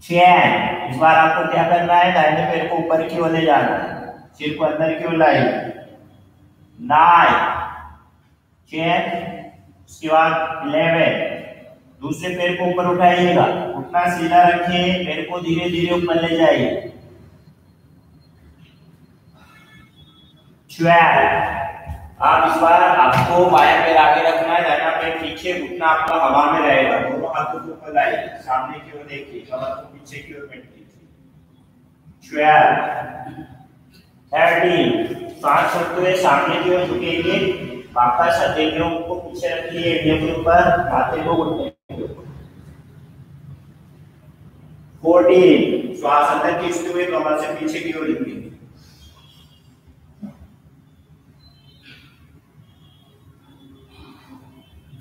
10, इस बार आपको क्या करना है? दाहिने पैर को ऊपर की ओर ले जाना है, सिर को अंदर की ओर लाइए। 9, 10, उसके बाद 11, दूसरे पैर को ऊपर उठाइएगा, घुटना सीधा रखिए, पैर को धीरे धीरे ऊपर ले जाइए। 12, आप इस बार आपको बायां पैर आगे रखना है, दाहिना पैर पीछे, घुटना आपका हवा में रहेगा। दोनों हाथों को ऊपर लाइए, सामने की ओर देखिए, कमर को पीछे की ओर बेंड कीजिए। 12, 13, सांस छोड़ते हुए सामने की ओर झुकेंगे, बाका हथेलियों को पीछे रखिए, एड़ियों के ऊपर, माथे को घुटने के ऊपर। 14, श्वास अंदर खींचते हुए कमर से पीछे की ओर लेंगे।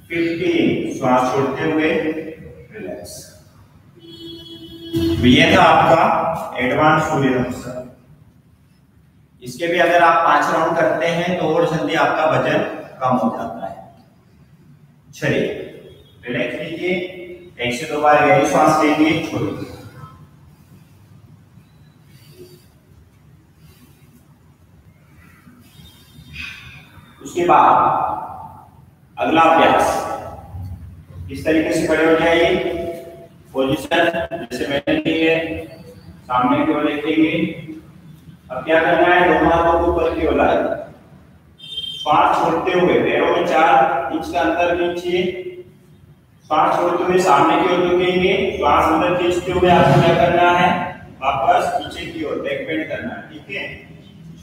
15 श्वास छोड़ते हुए रिलैक्स। ये था आपका एडवांस सूर्य नमस्कार। इसके भी अगर आप 5 राउंड करते हैं तो और जल्दी आपका वजन कम हो जाता है। चलिए रिलैक्स लीजिए, 1 से 2 बार गहरी सांस लेंगे, छोड़िए। उसके बाद अगला अभ्यास इस तरीके से खड़े हो जाइए, पोजीशन जैसे मैंने ली है, सामने की ओर देखेंगे। अब क्या करना है, दोनों हाथों को ऊपर की ओर लाएं, श्वास छोड़ते हुए पैरों में 4 इंच का अंतर कीजिए। श्वास छोड़ते हुए सामने की ओर झुकेंगे, श्वास अंदर खींचते हुए आपको क्या करना है, वापस पीछे की ओर बैक बेंड करना है। ठीक है,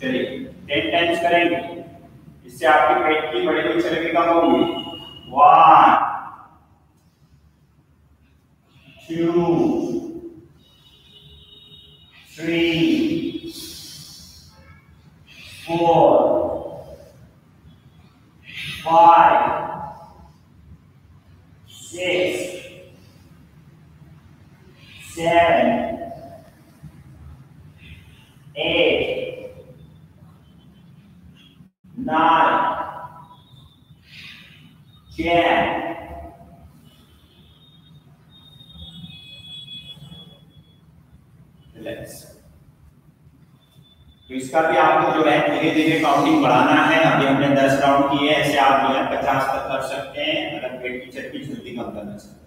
चलिए 10 टाइम्स करेंगे, इससे आपकी पेट की बड़ी हुई चर्बी कम होगी। 1 2 3 4 5 6 7 8 9 10 रिलैक्स। तो इसका भी आपको जो है धीरे धीरे काउंटिंग बढ़ाना है। अभी हमने 10 राउंड किए, ऐसे आप जो है 50 तक कर सकते हैं अगर पेट की चर्बी जल्दी कम करना चाहते हैं।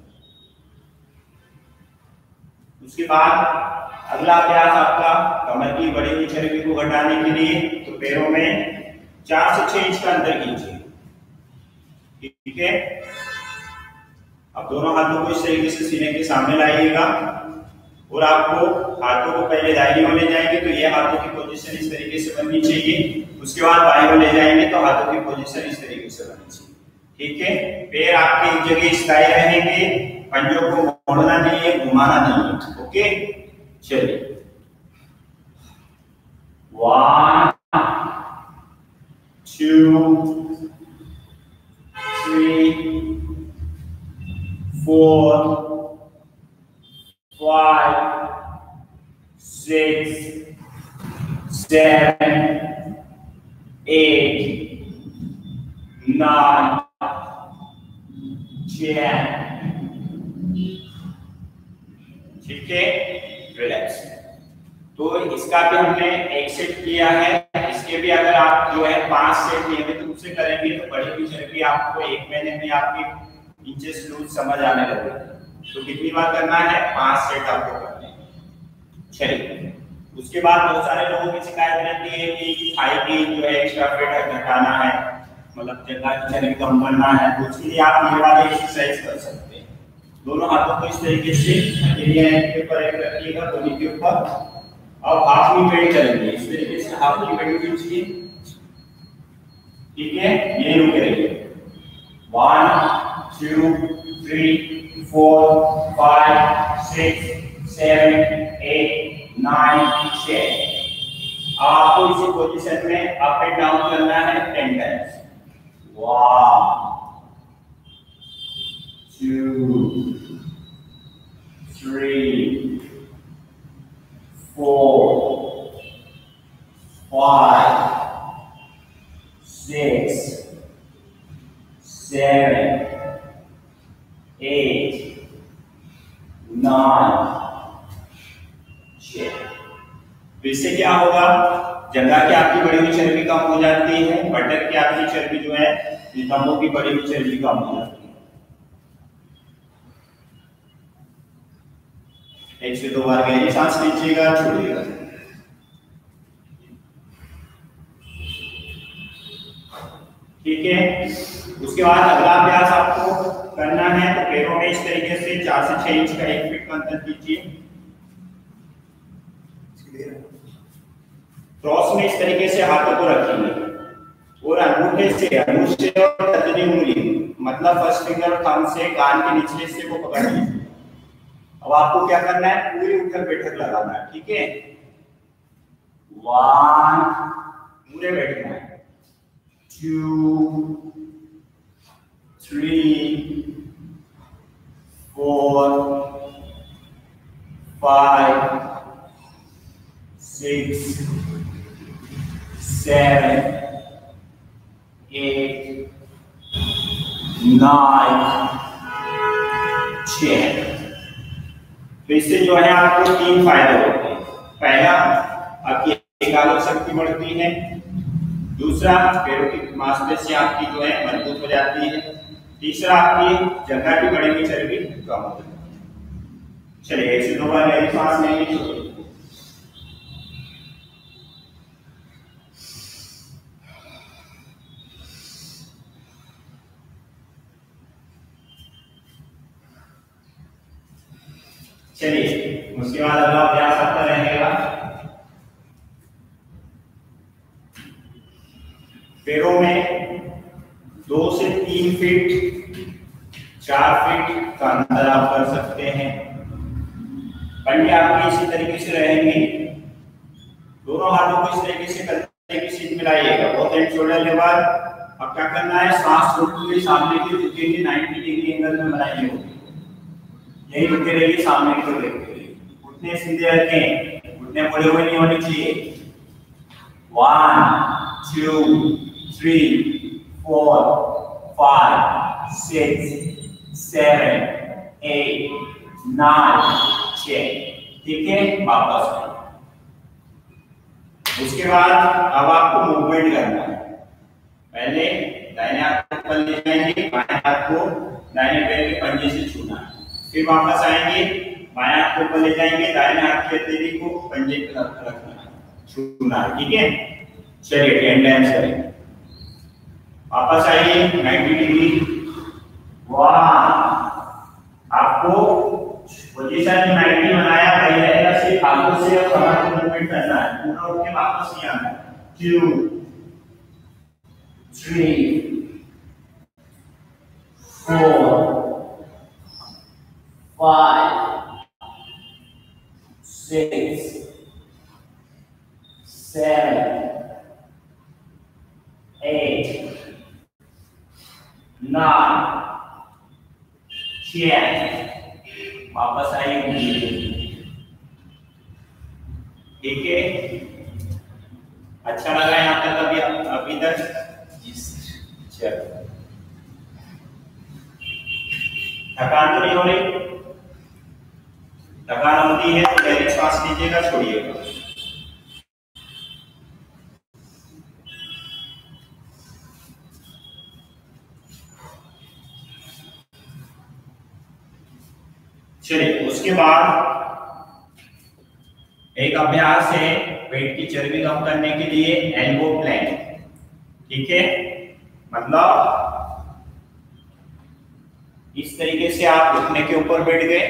उसके बाद अगला अभ्यास आपका कमर की बड़ी हुई चर्बी को घटाने के लिए, तो पैरों में 4 से 6 इंच का अंतर कीजिए। ठीक है, अब दोनों हाथों को इस तरीके से सीने के सामने लाइएगा और आपको हाथों को पहले दाहिनी ओर ले जाएंगे तो ये हाथों की पोजीशन इस तरीके से बननी चाहिए। उसके बाद बाईं ओर ले जाएंगे तो हाथों की पोजीशन इस तरीके से बननी चाहिए। ठीक है, पैर आपके एक जगह स्थायी रहेंगे, पंजों को मोड़ना नहीं है, घुमाना नहीं है। ओके, चलिए 1 2 3 4 5 6 7 8 9 10। ठीक है, रिलैक्स। तो इसका भी हमने 1 सेट किया है, इसके भी अगर आप जो है 5 सेट नियमित रूप से करेंगे तो बड़ी हुई चर्बी आपको 1 महीने में आपकी इंचेस लूज समझ आने लगेगी। तो कितनी बार करना है, 5 सेट आपको करने हैं। चलिए, उसके बाद बहुत सारे लोगों की शिकायत रहती है कि थाई की जो है एक्स्ट्रा फैट घटाना है, मतलब जगह की चर्बी कम करना है, तो उसके लिए आप ये वाली एक्सरसाइज कर सकते हैं। दोनों हाथों को इस तरीके से के ऊपर रखिएगा, दोनों के ऊपर, और हाथ में बेंड करेंगे इस तरीके से, हाथ में बेंड कीजिए। ठीक है, ये रुक रहिए। 1 2 3 4 5 6 7 8 9 10। आपको इसी पोजीशन में अप एंड डाउन करना है 10 टाइम्स। 1 2 3 4 5 6 7 8 9 10। तो इससे क्या होगा, जगह की आपकी बड़ी हुई चर्बी कम हो जाती है, बटन की आपकी चर्बी जो है, नितंबों की बड़ी हुई चर्बी कम हो जाती है। 1 से 2 बार गहरी सांस लीजिएगा, छोड़िएगा। ठीक है, उसके बाद अगला अभ्यास आपको करना है, तो पैरों में इस तरीके से 4 से 6 इंच का 1 फीट का अंतर कीजिए। क्रॉस में इस तरीके से हाथों को रखेंगे और अंगूठे से और तर्जनी उंगली, मतलब फर्स्ट फिंगर और थंब से कान के निचले हिस्से को पकड़ लीजिए। अब आपको क्या करना है, पूरी उठक बैठक लगाना है, ठीक है। 1 पूरे बैठना है, 2 3 4 5 6 7 8 9 10। तो इससे जो है आपको 3 फायदे होते हैं। पहला, आपकी एकाग्र शक्ति बढ़ती है। दूसरा, पैरों की मांसपेशियां आपकी जो है मजबूत हो जाती है। तीसरा, आपकी जगह की बढ़ेगी, चर्बी कम हो जाती है। चलिए 1 से 2 बार गहरी सांस लेंगे। चलिए उसके बाद अगला अभ्यास आपका रहेगा पैरों में 2 से 3 फीट 4 फीट का अंतर आप कर सकते हैं। पंजे आपके इसी तरीके से रहेंगे, दोनों हाथों को इस तरीके से कंधे की सीध मिलाइएगा। Both and shoulder level. अब क्या करना है, सांस छोड़ते हुए सामने की झुकेंगे, 90 डिग्री एंगल में बनाइए, यही रुके रहिए, सामने की ओर देखते रहिए। घुटने सीधे रखें, घुटने मुड़े हुए नहीं होने चाहिए। 1 2 3 4 5 6 7 8 9 10। ठीक है, वापस। उसके बाद अब आपको मूवमेंट करना है। पहले दाहिने हाथ को ऊपर ले जाएंगे, बाएं हाथ को दाहिने पैर के पंजे से छूना है। फिर वापस आएंगे, बाएं हाथ को ऊपर ले जाएंगे, दाहिने हाथ की हथेली को पंजे पे रखना है, छूना है। ठीक है, चलिए 10 टाइम्स करेंगे। वापस आइए 90 डिग्री। 1 आपको पोजीशन 90 बनाया, वही रहेगा, सिर्फ हाथों से और कमर को मूवमेंट करना है, पूरा उठ के वापस नहीं आना है। 2 3 4 5 6 7 8 9 10। वापस आइए। ठीक है, अच्छा लगा यहाँ तक अभी तक? चलो, थकान तो नहीं हो रही? थकान होती है तो गहरी सांस लीजिएगा, छोड़िएगा। चलिए उसके बाद एक अभ्यास है पेट की चर्बी कम करने के लिए, एल्बो प्लैंक। ठीक है, मतलब इस तरीके से आप घुटने के ऊपर बैठ गए,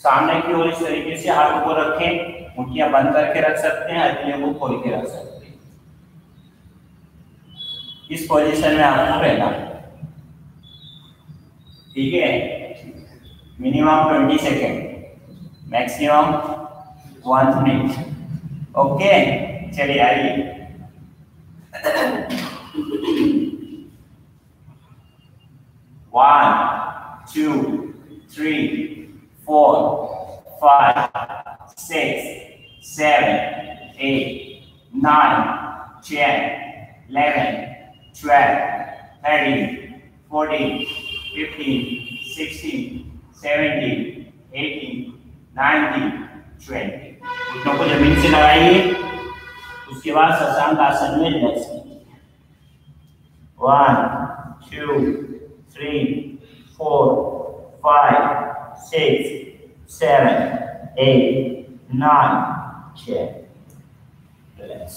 सामने की ओर इस तरीके से हाथों को रखें, मुट्ठियां बंद करके रख सकते हैं, हथेलियों को खोल के रख सकते हैं। इस पोजीशन में आपको रहना। ठीक है, minimum 20 second, maximum 1 minute. Okay, चलिए आइए। 1 2 3 4 5 6 7 8 9 10 11 12 13 14 15 16 17 18 19 20। घुटनों को जमीन से लगाइए। उसके बाद शशांक आसन में रिलैक्स कीजिए। 1 2 3 4 5 6 7 8 9 10। रिलैक्स।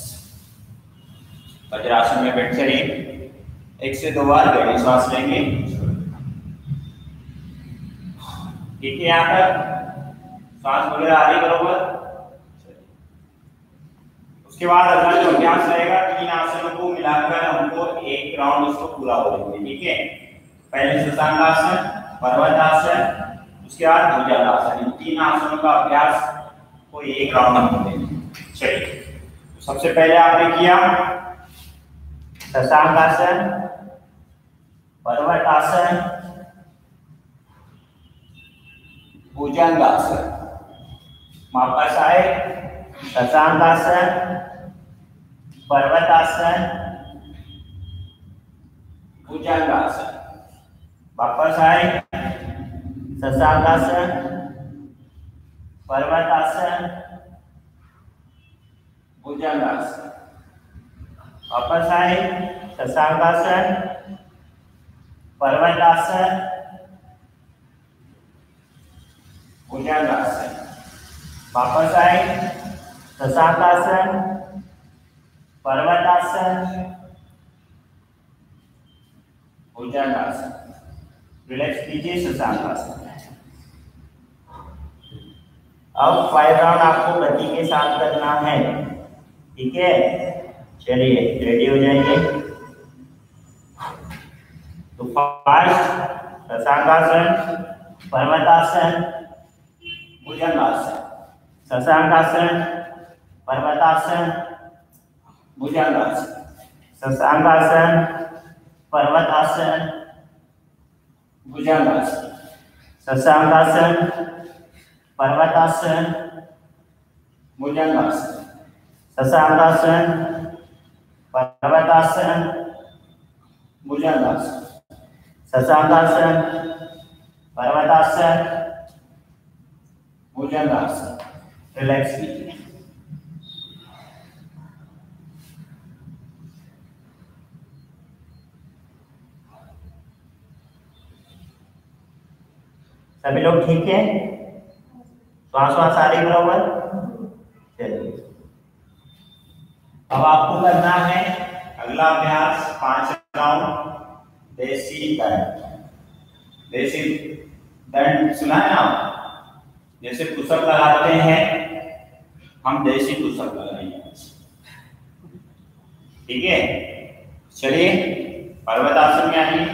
वज्रासन में बैठ कर 1 से 2 बार गहरी सांस लेंगे। ठीक है, यहाँ तक सांस वगैरह आ रही बरोबर? उसके बाद अगला जो अभ्यास रहेगा, 3 आसनों को मिलाकर हमको 1 राउंड उसको पूरा हो लेंगे। ठीक है, पहले शशांक आसन, पर्वत आसन, उसके बाद भुजंगासन। इन 3 आसनों का अभ्यास को एक राउंड हम करेंगे। चलिए, तो सबसे पहले आपने किया शशांकासन, पर्वतासन, भुजंगासन। वापस आए, शशांकासन, पर्वतासन, भुजंगासन। वापस आए, शशांकासन, पर्वतासन, भुजंगासन। वापस आए, शशांकासन, पर्वतासन, भुजंगासन। वापस आए, शशांकासन, पर्वतासन, भुजंगासन। रिलैक्स कीजिए, शशांकासन। अब 5 राउंड आपको गति के साथ करना है, ठीक है। चलिए, रेडी हो जाइए। तो फर्स्ट शशांकासन, पर्वतासन, भुजंगासन। शशांकासन, पर्वतासन, भुजंगासन। शशांकासन, पर्वतासन, भुजंगासन। शशांकासन, पर्वतासन, भुजंगासन। शशांकासन, पर्वतासन, भुजंगासन। शशांकासन, पर्वतासन, भुजंगासन। रिलैक्स कीजिए। सभी लोग ठीक है? श्वास आ रही बराबर? चलिए, अब आपको करना है अगला अभ्यास 5 राउंड देसी दंड। देसी दंड सुना है ना? जैसे पुशअप लगाते हैं, हम देसी पुशअप लगाएंगे, ठीक है। चलिए, पर्वतासन में आइए।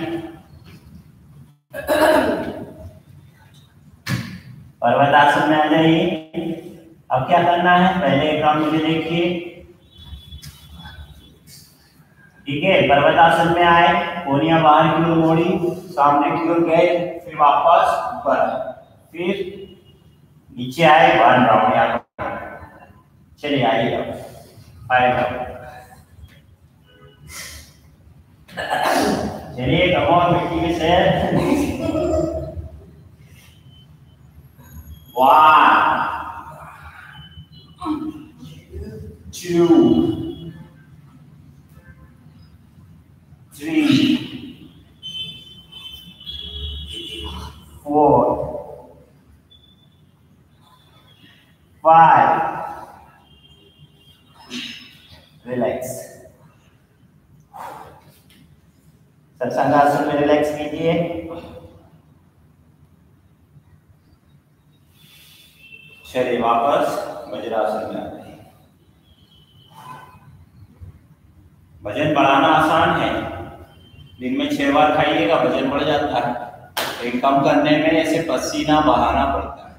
पर्वतासन में आ जाइए। अब क्या करना है, पहले एक राउंड मुझे देखिए, ठीक है। पर्वतासन में आए, कोहनियां बाहर की ओर मोड़ी, सामने की ओर गए, फिर वापस ऊपर, फिर नीचे आए, 1 राउंड यहाँ। चलिए आइए, अब आएगा। चलिए, कमोन, मिट्टी में से 1 2 3 4 5। रिलैक्स। शशांकासन में रिलैक्स कीजिए। चलिए, वापस वज्रासन में आ जाइए। वजन बढ़ाना आसान है, दिन में 6 बार खाइएगा, वजन बढ़ जाता है। लेकिन कम करने में ऐसे पसीना बहाना पड़ता है,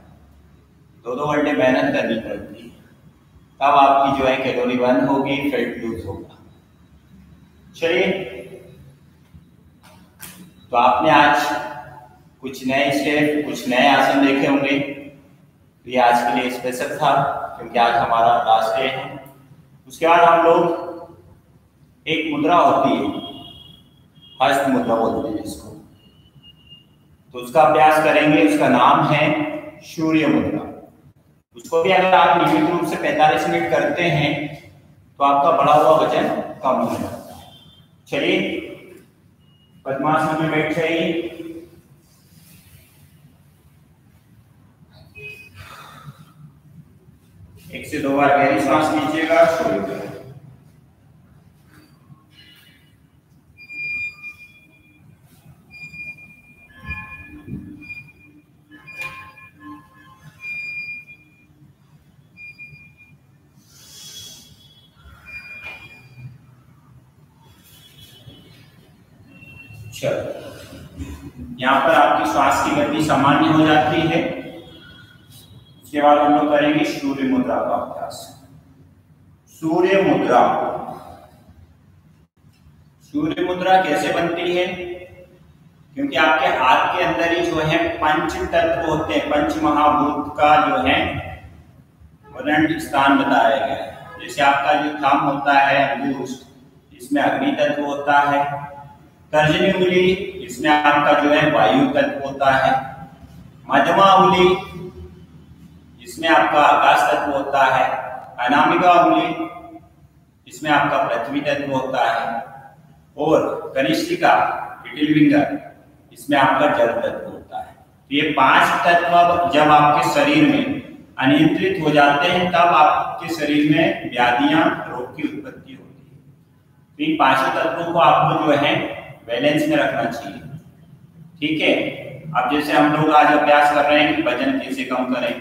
2-2 घंटे मेहनत करनी पड़ती है, तब आपकी जो है कैलोरी बर्न होगी, फैट लूज होगा। चलिए, तो आपने आज कुछ नए स्टेप, कुछ नए आसन देखे होंगे। ये आज के लिए स्पेशल था, क्योंकि आज हमारा लास्ट डे है। उसके बाद हम लोग एक मुद्रा होती है, हस्त मुद्रा बोलते हैं इसको, तो उसका अभ्यास करेंगे। उसका नाम है सूर्य मुद्रा। उसको भी अगर आप नियमित रूप से 45 मिनट करते हैं तो आपका बढ़ा हुआ वजन कम हो जाता है। चलिए, पद्मासन में बैठ जाइए। एक से 2 बार गहरी सांस लीजिएगा, छोड़िएगा। चलो, यहाँ पर आपकी श्वास की गति सामान्य हो जाती है। उसके बाद हम लोग करेंगे सूर्य मुद्रा का अभ्यास। सूर्य मुद्रा, सूर्य मुद्रा कैसे बनती है? क्योंकि आपके हाथ के अंदर ही जो है पंच तत्व होते हैं, पंच महाभूत का जो है वर्णन स्थान बताया गया है। जैसे आपका जो थंब होता है अंगुष्ठ, इसमें अग्नि तत्व होता है। तर्जनी उंगली, इसमें आपका जो है वायु तत्व होता है। मध्यमा उंगली, इसमें आपका आकाश तत्व होता है। अनामिका उंगली, इसमें आपका पृथ्वी तत्व होता है। और कनिष्ठिका, लिटिल फिंगर, इसमें आपका जल तत्व होता है। तो ये 5 तत्व जब आपके शरीर में अनियंत्रित हो जाते हैं तब आपके शरीर में व्याधियां, रोग की उत्पत्ति होती है। तो इन 5 तत्वों को आपको जो है बैलेंस में रखना चाहिए। ठीक है, अब जैसे हम लोग आज अभ्यास कर रहे हैं कि वजन कैसे कम करें,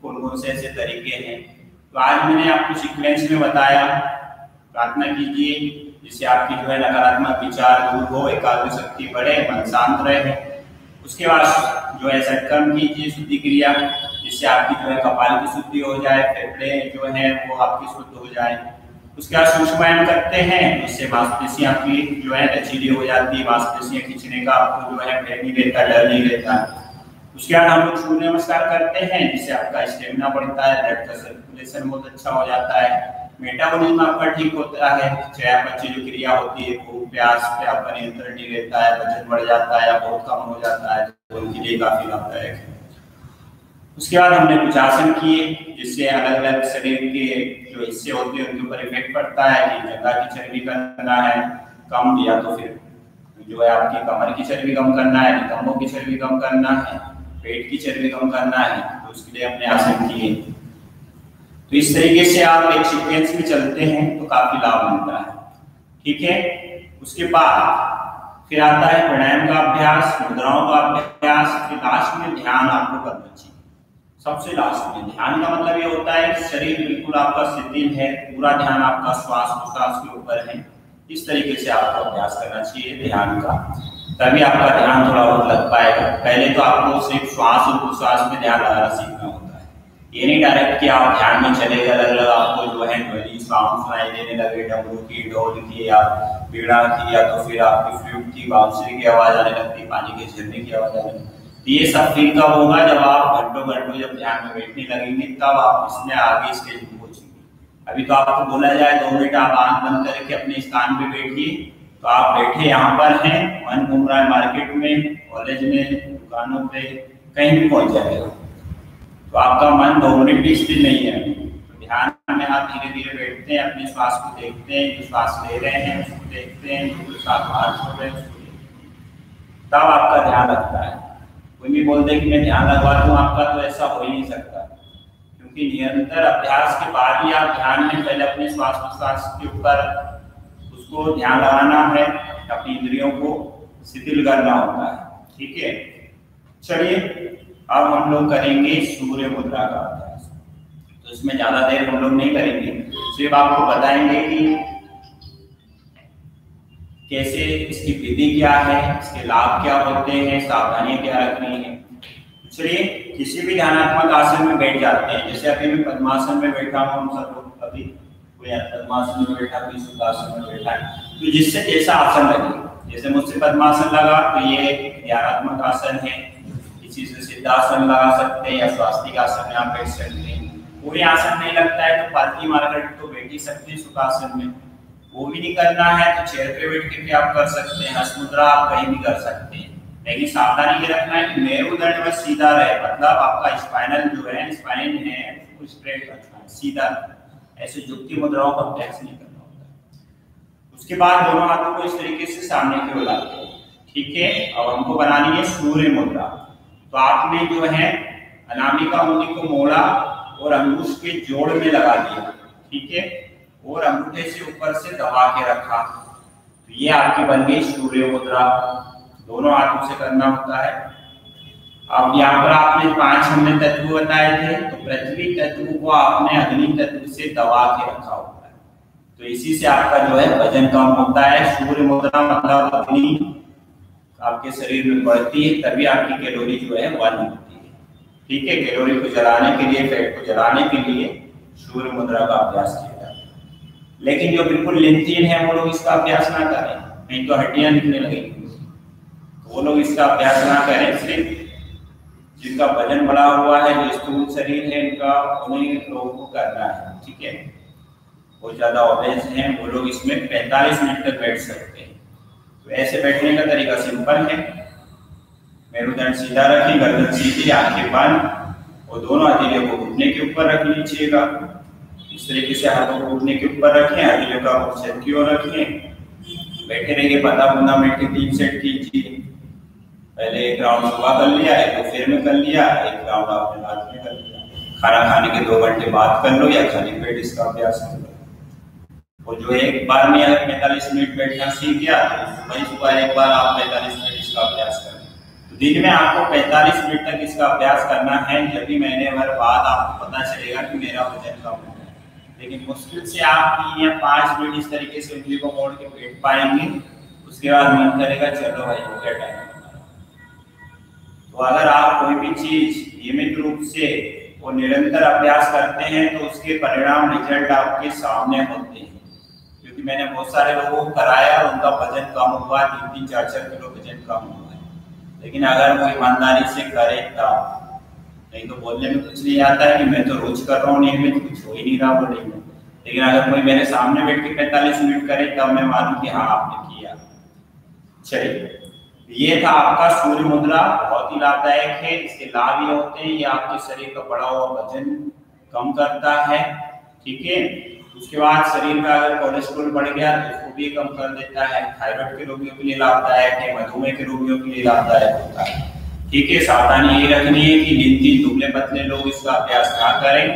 कौन कौन से ऐसे तरीके हैं। तो आज मैंने आपको सीक्वेंस में बताया। प्रार्थना कीजिए जिससे आपकी जो है नकारात्मक विचार दूर हो, एकाग्र शक्ति बढ़े, मन शांत रहे। उसके बाद जो है सत्कर्म कीजिए, शुद्धि क्रिया, जिससे आपकी जो है कपाल की शुद्धि हो जाए, फेफड़े जो है वो आपकी शुद्ध हो जाए। उसके बाद सूक्ष्मायाम करते हैं, उससे मांसपेशियां आपकी जो है लचीली हो जाती है। मांसपेशियां खींचने का आपको जो है भय नहीं रहता, डर नहीं रहता। उसके बाद हम लोग सूर्य नमस्कार करते हैं, जिससे आपका स्टेमिना बढ़ता है, ब्लड का सर्कुलेशन बहुत अच्छा हो जाता है, मेटाबॉलिज्म आपका ठीक होता है, चयापचय जो क्रिया होती है, भूख प्यास पे आपका नियंत्रण नहीं रहता है, वजन बढ़ जाता है या बहुत कम हो जाता है, तो उनके लिए काफी लाभदायक है। उसके बाद हमने कुछ आसन किए, जिससे अलग अलग शरीर के जो हिस्से होते हैं उनके ऊपर इफेक्ट पड़ता है कि जंघा की चर्बी करना है कम, या तो फिर जो है आपकी कमर की चर्बी कम करना है, नितंबों की चर्बी कम करना है, पेट की चर्बी कम करना है। तो उसके लिए हमने आसन किए। तो इस तरीके से आप एक सीक्वेंस में चलते हैं तो काफी लाभ मिलता है। ठीक है, उसके बाद फिर आता है प्राणायाम का अभ्यास, मुद्राओं का अभ्यास, फिर लास्ट में ध्यान आपको करना चाहिए। सबसे लास्ट में ध्यान का मतलब ये होता है कि शरीर बिल्कुल आपका शिथिल है, पूरा ध्यान आपका श्वास प्रश्वास के ऊपर है। इस तरीके से आपको अभ्यास करना चाहिए ध्यान का, तभी आपका ध्यान थोड़ा बहुत लग पाएगा। पहले तो आपको सिर्फ श्वास और प्रश्वास में ध्यान लगाना सीखना होता है। ये नहीं डायरेक्ट कि आप ध्यान में चले गए, अलग अलग आपको जो है ध्वनि साउंड सुनाई देने लगे, डमरू की, ढोल की या बीड़ा की, या तो फिर आपकी फ्लूट की, बांसुरी की आवाज आने लगती, पानी के झरने की आवाज आने लगती। तो ये सब फील कब होगा? जब आप घंटों घंटों जब ध्यान में बैठने लगेंगे, तब आप इसमें आगे स्टेज में पहुंचेंगे। अभी तो आपको बोला जाए 2 मिनट आप आंख बंद करके अपने स्थान पे बैठिए, तो आप बैठे यहाँ पर हैं, मन घूम रहा है मार्केट में, कॉलेज में, दुकानों पे, कहीं भी पहुंच जाएगा। तो आपका मन 2 मिनट भी स्थिर नहीं है। तो ध्यान में आप धीरे धीरे बैठते हैं, अपने श्वास को देखते हैं, जो श्वास ले रहे हैं उसको देखते हैं, जो श्वास बाहर छोड़ रहे हैं उसको देखते हैं, तब आपका ध्यान लगता है। कोई भी बोल दे कि मैं ध्यान लगवा दूं आपका, तो ऐसा हो ही नहीं सकता, क्योंकि निरंतर अभ्यास के बाद ही आप ध्यान में पहले अपने श्वास प्रश्वास के ऊपर उसको ध्यान लगाना है, अपनी इंद्रियों को शिथिल करना होता है। ठीक है, चलिए अब हम लोग करेंगे सूर्य मुद्रा का अभ्यास। तो इसमें ज्यादा देर हम लोग नहीं करेंगे, सिर्फ आपको बताएंगे कि कैसे इसकी विधि क्या है, इसके लाभ क्या होते हैं, सावधानियां क्या रखनी है। चलिए किसी भी ध्यानात्मक आसन में बैठ जाते हैं। जैसे अभी मैं पद्मासन में बैठा हूँ, हम सब लोग अभी कोई पद्मासन में बैठा, कोई सुखासन में बैठा है, तो जिससे जैसा आसन लगे। जैसे मुझसे पद्मासन लगा तो ये एक ध्यानात्मक आसन है, किसी से सिद्धासन लगा सकते हैं या स्वास्तिक आसन में आप बैठ सकते हैं। कोई आसन नहीं लगता है तो पालती मारकर तो बैठ ही सकते हैं सुखासन में। वो भी नहीं करना है तो चेयर पे बैठ के भी आप कर सकते हैं, हस्त मुद्रा आप कहीं भी कर सकते हैं। लेकिन सावधानी ये रखना है कि मेरुदंड में सीधा रहे, मतलब आपका स्पाइनल जो है, स्पाइन है उसको स्ट्रेट रखना है, सीधा। ऐसे झुकती मुद्राओं का अभ्यास नहीं करना होता है। उसके बाद दोनों हाथों को इस तरीके से सामने की ओर लाते हैं। ठीक है, अब हमको बनानी है सूर्य मुद्रा। तो आपने जो है अनामिका उंगली को मोड़ा और अंगूठ के जोड़ में लगा दिया। ठीक है, और अंगूठे से ऊपर से दबा के रखा, तो ये आपकी बन गई सूर्य मुद्रा। दोनों हाथों से करना होता है। अब यहाँ पर आपने 5 हमने तत्व बताए थे, तो पृथ्वी तत्व को आपने अग्नि तत्व से दबा के रखा होता है, तो इसी से आपका जो है वजन कम होता है। सूर्य मुद्रा मतलब अग्नि आपके शरीर में बढ़ती है, तभी आपकी कैलोरी जो है बर्न होती है। ठीक है, कैलोरी को जलाने के लिए, फैट को जलाने के लिए सूर्य मुद्रा का अभ्यास किया जाता है। लेकिन जो बिल्कुल लेंथीन है वो लोग इसका अभ्यास ना करें, नहीं तो हड्डियां निकलने लगेंगी। तो वो लोग इसका अभ्यास ना करें। सिर्फ जिनका वजन बढ़ा हुआ है, जो स्थूल शरीर है, इनका उन्हीं लोगों को करना है। ठीक है, बहुत ज्यादा ओबेस हैं वो लोग इसमें 45 मिनट तक बैठ सकते हैं। तो ऐसे बैठने का तरीका सिंपल है। मेरुदंड सीधा रखें, गर्दन सीधी, आंखें बंद और दोनों हथेलियों को घुटने के ऊपर रख लीजिएगा। इस तरीके से हाथों को घुटने के ऊपर रखें, हथेलियों का मुख सिर की ओर रखें, बैठे रहिए। 15 मिनट के 3 सेट कीजिए। पहले एक राउंड सुबह कर लिया, एक दोपहर में कर लिया, एक राउंड आपने रात में कर लिया। खाना खाने के 2 घंटे बाद कर लो या खाली पेट इसका अभ्यास कर लो। और जो एक बार में अगर 45 मिनट बैठना सीख गया तो सुबह एक बार आप 45 मिनट इसका अभ्यास करें। तो दिन में आपको 45 मिनट तक इसका अभ्यास करना है। जब भी महीने भर बाद आपको पता चलेगा कि मेरा वजन कम हो गया। लेकिन मुश्किल से आप 3 या 5 मिनट इस तरीके से उंगली को मोड़ के बैठ पाएंगे। उसके बाद मन करेगा चलो भाई हो गया टाइम। तो अगर आप कोई भी चीज नियमित रूप से और निरंतर अभ्यास करते हैं तो उसके परिणाम, रिजल्ट आपके सामने होते हैं। क्योंकि मैंने बहुत सारे लोगों को कराया और उनका वजन कम हुआ, 3-3, 4-4 किलो वजन कम हुआ है। लेकिन अगर कोई ईमानदारी से करे तब, नहीं तो बोलने में कुछ नहीं आता है कि मैं तो रोज कर रहा हूँ, नियमित कुछ हो ही नहीं रहा बोलेंगे। लेकिन अगर कोई मेरे सामने बैठ के 45 मिनट करे तब मैं मानूं कि हाँ आपने किया। चलिए, ये था आपका सूर्य मुद्रा। बहुत ही लाभदायक है। इसके लाभ ये होते हैं, ये आपके शरीर का बढ़ा हुआ वजन कम करता है। ठीक है, उसके बाद शरीर में अगर कोलेस्ट्रॉल बढ़ गया तो उसको भी कम कर देता है। थायराइड के रोगियों के लिए लाभदायक है, मधुमेह के रोगियों के लिए लाभदायक होता है। ठीक है, सावधानी ये रखनी है कि लेंथीन दुबले पतले लोग इसका अभ्यास ना करें।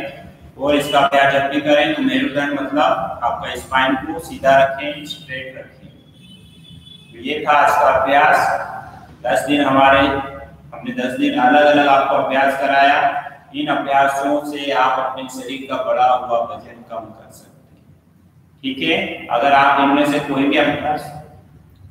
और इसका अभ्यास जब भी करें तो मेरुदंड मतलब आपका स्पाइन को सीधा रखें, स्ट्रेट रखें। ये था आज का अभ्यास। 10 दिन हमने 10 दिन अलग अलग आपको अभ्यास कराया। इन अभ्यासों से आप अपने शरीर का बढ़ा हुआ वजन कम कर सकते हैं। ठीक है, अगर आप इनमें से कोई भी अभ्यास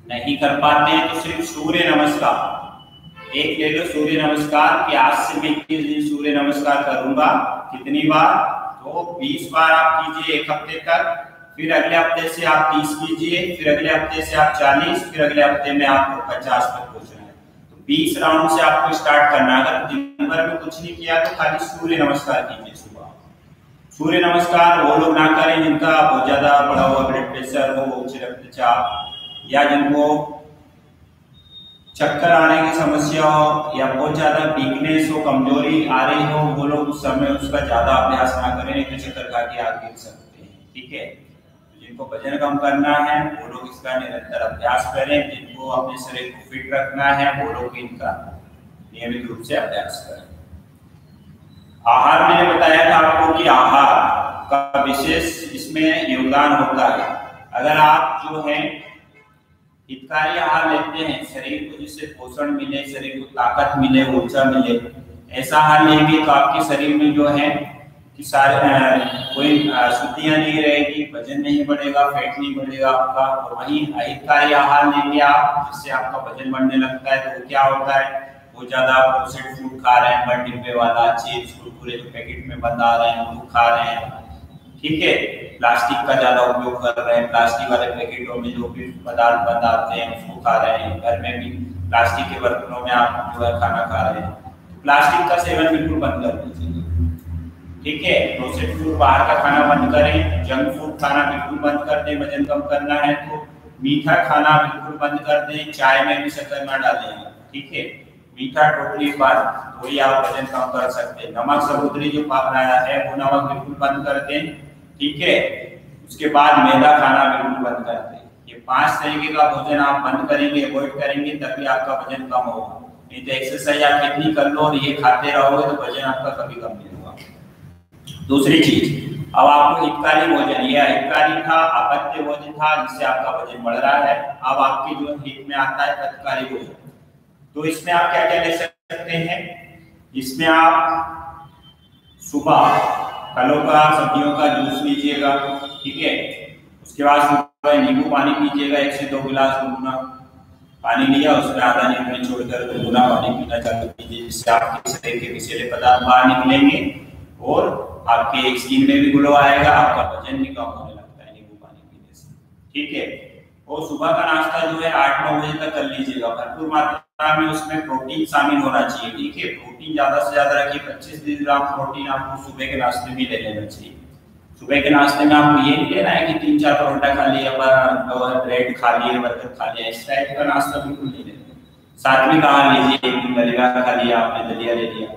नहीं कर पाते हैं तो सिर्फ सूर्य नमस्कार एक ले लो। सूर्य नमस्कार कि आज से मैं 21 दिन सूर्य नमस्कार करूंगा। कितनी बार? तो 20 बार आप कीजिए एक हफ्ते तक। फिर अगले हफ्ते से आप 30 कीजिए, फिर अगले हफ्ते से आप 40, फिर अगले हफ्ते में आपको 50 तक पहुंचना है। तो 20 राउंड से आपको स्टार्ट करना है। अगर दिन भर में कुछ नहीं किया तो खाली सूर्य नमस्कार कीजिए सुबह। सूर्य नमस्कार वो लोग ना करें जिनका बहुत ज्यादा बढ़ा हुआ ब्लड प्रेशर हो, उच्च रक्तचाप, या जिनको चक्कर आने की समस्या हो, या बहुत ज्यादा वीकनेस हो, कमजोरी आ रही हो, वो लोग उस समय उसका ज्यादा अभ्यास ना करें, नहीं तो चक्कर खा के आग गिर सकते हैं। ठीक है, जिनको वजन कम करना है वो लोग इसका निरंतर अभ्यास करें। जिनको अपने शरीर को फिट रखना है वो लोग इनका नियमित रूप से अभ्यास करें। आहार मैंने बताया था आपको कि आहार का विशेष इसमें योगदान होता है। अगर आप जो है हितकारी आहार लेते हैं, शरीर को जिससे पोषण मिले, शरीर को ताकत मिले, ऊर्जा मिले, ऐसा आहार लेंगे तो आपके शरीर में जो है कि सारे कोई शुद्धियां नहीं रहेगी, वजन नहीं बढ़ेगा, फैट नहीं बढ़ेगा आपका। और वहीं अहितकारी आहार लेंगे आप जिससे आपका वजन बढ़ने लगता है तो वो क्या होता है, वो ज्यादा प्रोसेस्ड फूड खा रहे हैं, बंद डिब्बे वाला, चिप्स, कुरकुरे जो पैकेट में बंद आ रहे हैं वो खा रहे हैं। ठीक है, प्लास्टिक का ज्यादा उपयोग कर रहे हैं, प्लास्टिक वाले पैकेटों में जो भी पदार्थ बंद आते हैं उसको खा रहे हैं। घर में भी प्लास्टिक के बर्तनों में आप जो है खाना खा रहे हैं। तो प्लास्टिक का सेवन बिल्कुल बंद कर दीजिए। ठीक है, प्रोसेस्ड फूड बाहर का खाना बंद करें, जंक फूड खाना बिल्कुल बंद कर दें। वजन कम करना है तो मीठा खाना बिल्कुल बंद कर दें, चाय में भी शक्कर ना डालें। ठीक है, मीठा टोटली बंद, वही आप वजन कम कर सकते हैं। नमक समुद्री जो पाया है वो नमक बिल्कुल बंद कर दें। ठीक है, उसके बाद मैदा खाना बिल्कुल बंद कर दें। ये 5 तरीके का भोजन आप बंद करेंगे, अवॉइड करेंगे, तभी आपका वजन कम होगा। नहीं तो एक्सरसाइज आप कितनी कर लो और ये खाते रहोगे तो वजन आपका कभी कम नहीं होगा। दूसरी चीज, अब आपको हितकारी भोजन, यह हितकारी था, अपत्य भोजन था जिससे आपका वजन बढ़ रहा है। अब आपके जो हित में आता है तत्कारी भोजन। तो इसमें आप क्या क्या ले सकते हैं? इसमें आप सुबह फलों का, सब्जियों का जूस लीजिएगा। ठीक है, उसके बाद सुबह नींबू पानी पीजिएगा 1 से 2 गिलास गुनगुना। पानी लिया, उसमें आधा नींबू निचोड़कर गुनगुना पानी पीना चालू कीजिए, जिससे आपके शरीर के विषैले पदार्थ बाहर निकलेंगे और आपके स्किन में भी ग्लो आएगा, आपका वजन भी कम होने लगता है नींबू पानी पीने से। ठीक है। और सुबह का नाश्ता जो है 8-9 बजे तक कर लीजिएगा। भरपूर मात्रा में उसमें प्रोटीन शामिल होना चाहिए। ठीक है, प्रोटीन ज्यादा से ज्यादा रखिए। 25-30 ग्राम प्रोटीन आपको सुबह के नाश्ते में ले लेना चाहिए। सुबह के नाश्ते में आपको ये नहीं लेना है कि 3-4 परोठा खा लिया, ब्रेड खा लिए, बर्गर खा लिया, इस टाइप का नाश्ता बिल्कुल नहीं लेना। सात्विक आहार लीजिए। एक दिन दलिया खा लिया आपने, दलिया ले लिया।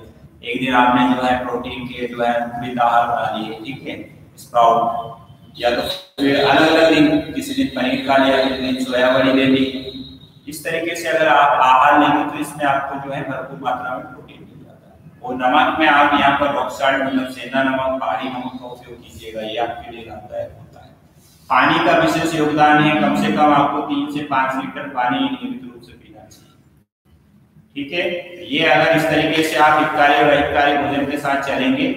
एक दिन आपने जो है प्रोटीन के जो है विविध आहार बना लिए। ठीक है, स्प्राउट, या तो फिर अलग अलग दिन, किसी दिन पनीर खा लिया, किसी दिन सोया बड़ी ले ली। इस तरीके से अगर आप आहार लेंगे तो इसमें आपको जो है भरपूर मात्रा में प्रोटीन मिल जाता है। और नमक में आप यहाँ पर रॉक सॉल्ट मतलब सेंधा नमक, पहाड़ी नमक का उपयोग कीजिएगा, ये आपके लिए लाभदायक होता है। पानी का विशेष योगदान है, कम से कम आपको 3 से 5 लीटर पानी नियमित रूप से पीना चाहिए। ठीक है, ये अगर इस तरीके से आप हितकारी और अहितकारी भोजन के साथ चलेंगे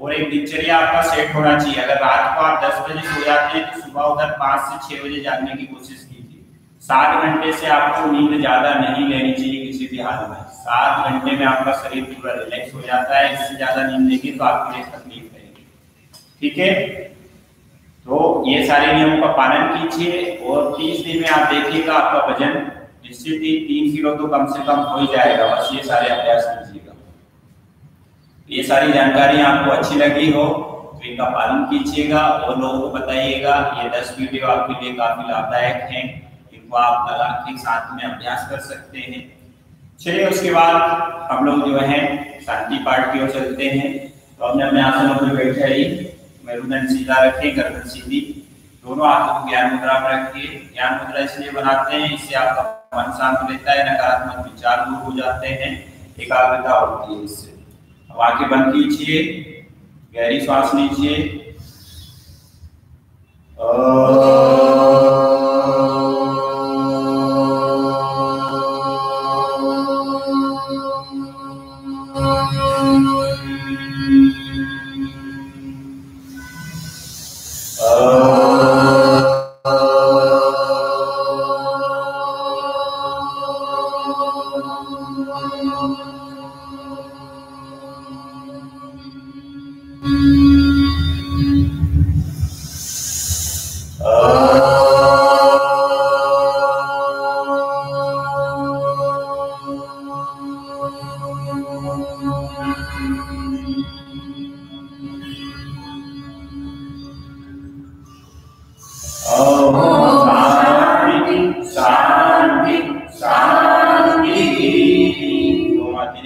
और एक दिनचर्या आपका सेट होना चाहिए। अगर रात को आप 10 बजे सो जाते हैं तो सुबह उधर 5 से 6 बजे जागने की कोशिश कीजिए। 7 घंटे से आपको नींद ज्यादा नहीं लेनी चाहिए किसी भी हाल में। 7 घंटे में आपका शरीर पूरा रिलैक्स हो जाता है। इससे ज्यादा नींद लेंगे तो आपके लिए तकलीफ रहेगी। ठीक है, तो ये सारे नियमों का पालन कीजिए और 30 दिन में आप देखिएगा आपका वजन निश्चित ही 3 किलो तो कम से कम हो ही जाएगा। बस ये सारे अभ्यास कीजिएगा। ये सारी जानकारी आपको अच्छी लगी हो तो इनका पालन कीजिएगा और लोगों को बताइएगा। ये 10 वीडियो आपके लिए काफी लाभदायक हैं, इनको आप लगा के साथ में अभ्यास कर सकते हैं। चलिए, उसके बाद हम लोग जो है शांति पाठ की ओर चलते हैं। तो अपने अपने आसनों पर बैठे रहिए, मेरुदंड सीधा रखिए, गर्दन सीधी, दोनों हाथों को ज्ञान मुद्रा में रखिए। ज्ञान मुद्रा इसलिए बनाते हैं, इससे आपका मन शांत रहता है, नकारात्मक विचार दूर हो जाते हैं, एकाग्रता होती है इससे। अब आंखें बंद कीजिए, गहरी सांस लीजिए।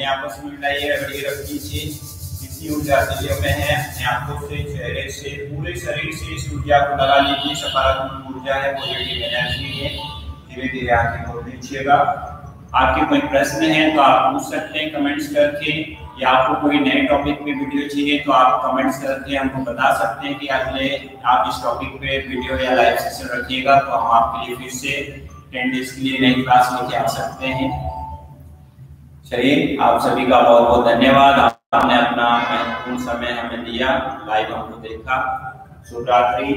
आपस में मिलाइए, रगड़िए, रख दीजिए। इसी ऊर्जा शरीर में है, अपने आंखों से, चेहरे से, पूरे शरीर से इस ऊर्जा को लगा लीजिए। सकारात्मक ऊर्जा है, पॉजिटिव एनर्जी है। धीरे धीरे आंखें खोल दीजिएगा। आपके कोई प्रश्न है तो आप पूछ सकते हैं कमेंट्स करके, या आपको कोई नए टॉपिक पे वीडियो चाहिए तो आप कमेंट्स करके हमको बता सकते हैं कि अगले आप इस टॉपिक पे वीडियो या लाइव सेशन रखिएगा, तो हम आपके लिए फिर से 10 डेज के लिए नई क्लास लेके आ सकते हैं। चलिए, आप सभी का बहुत बहुत धन्यवाद। आपने अपना महत्वपूर्ण समय हमें दिया, लाइव हमको देखा। शुभ रात्रि।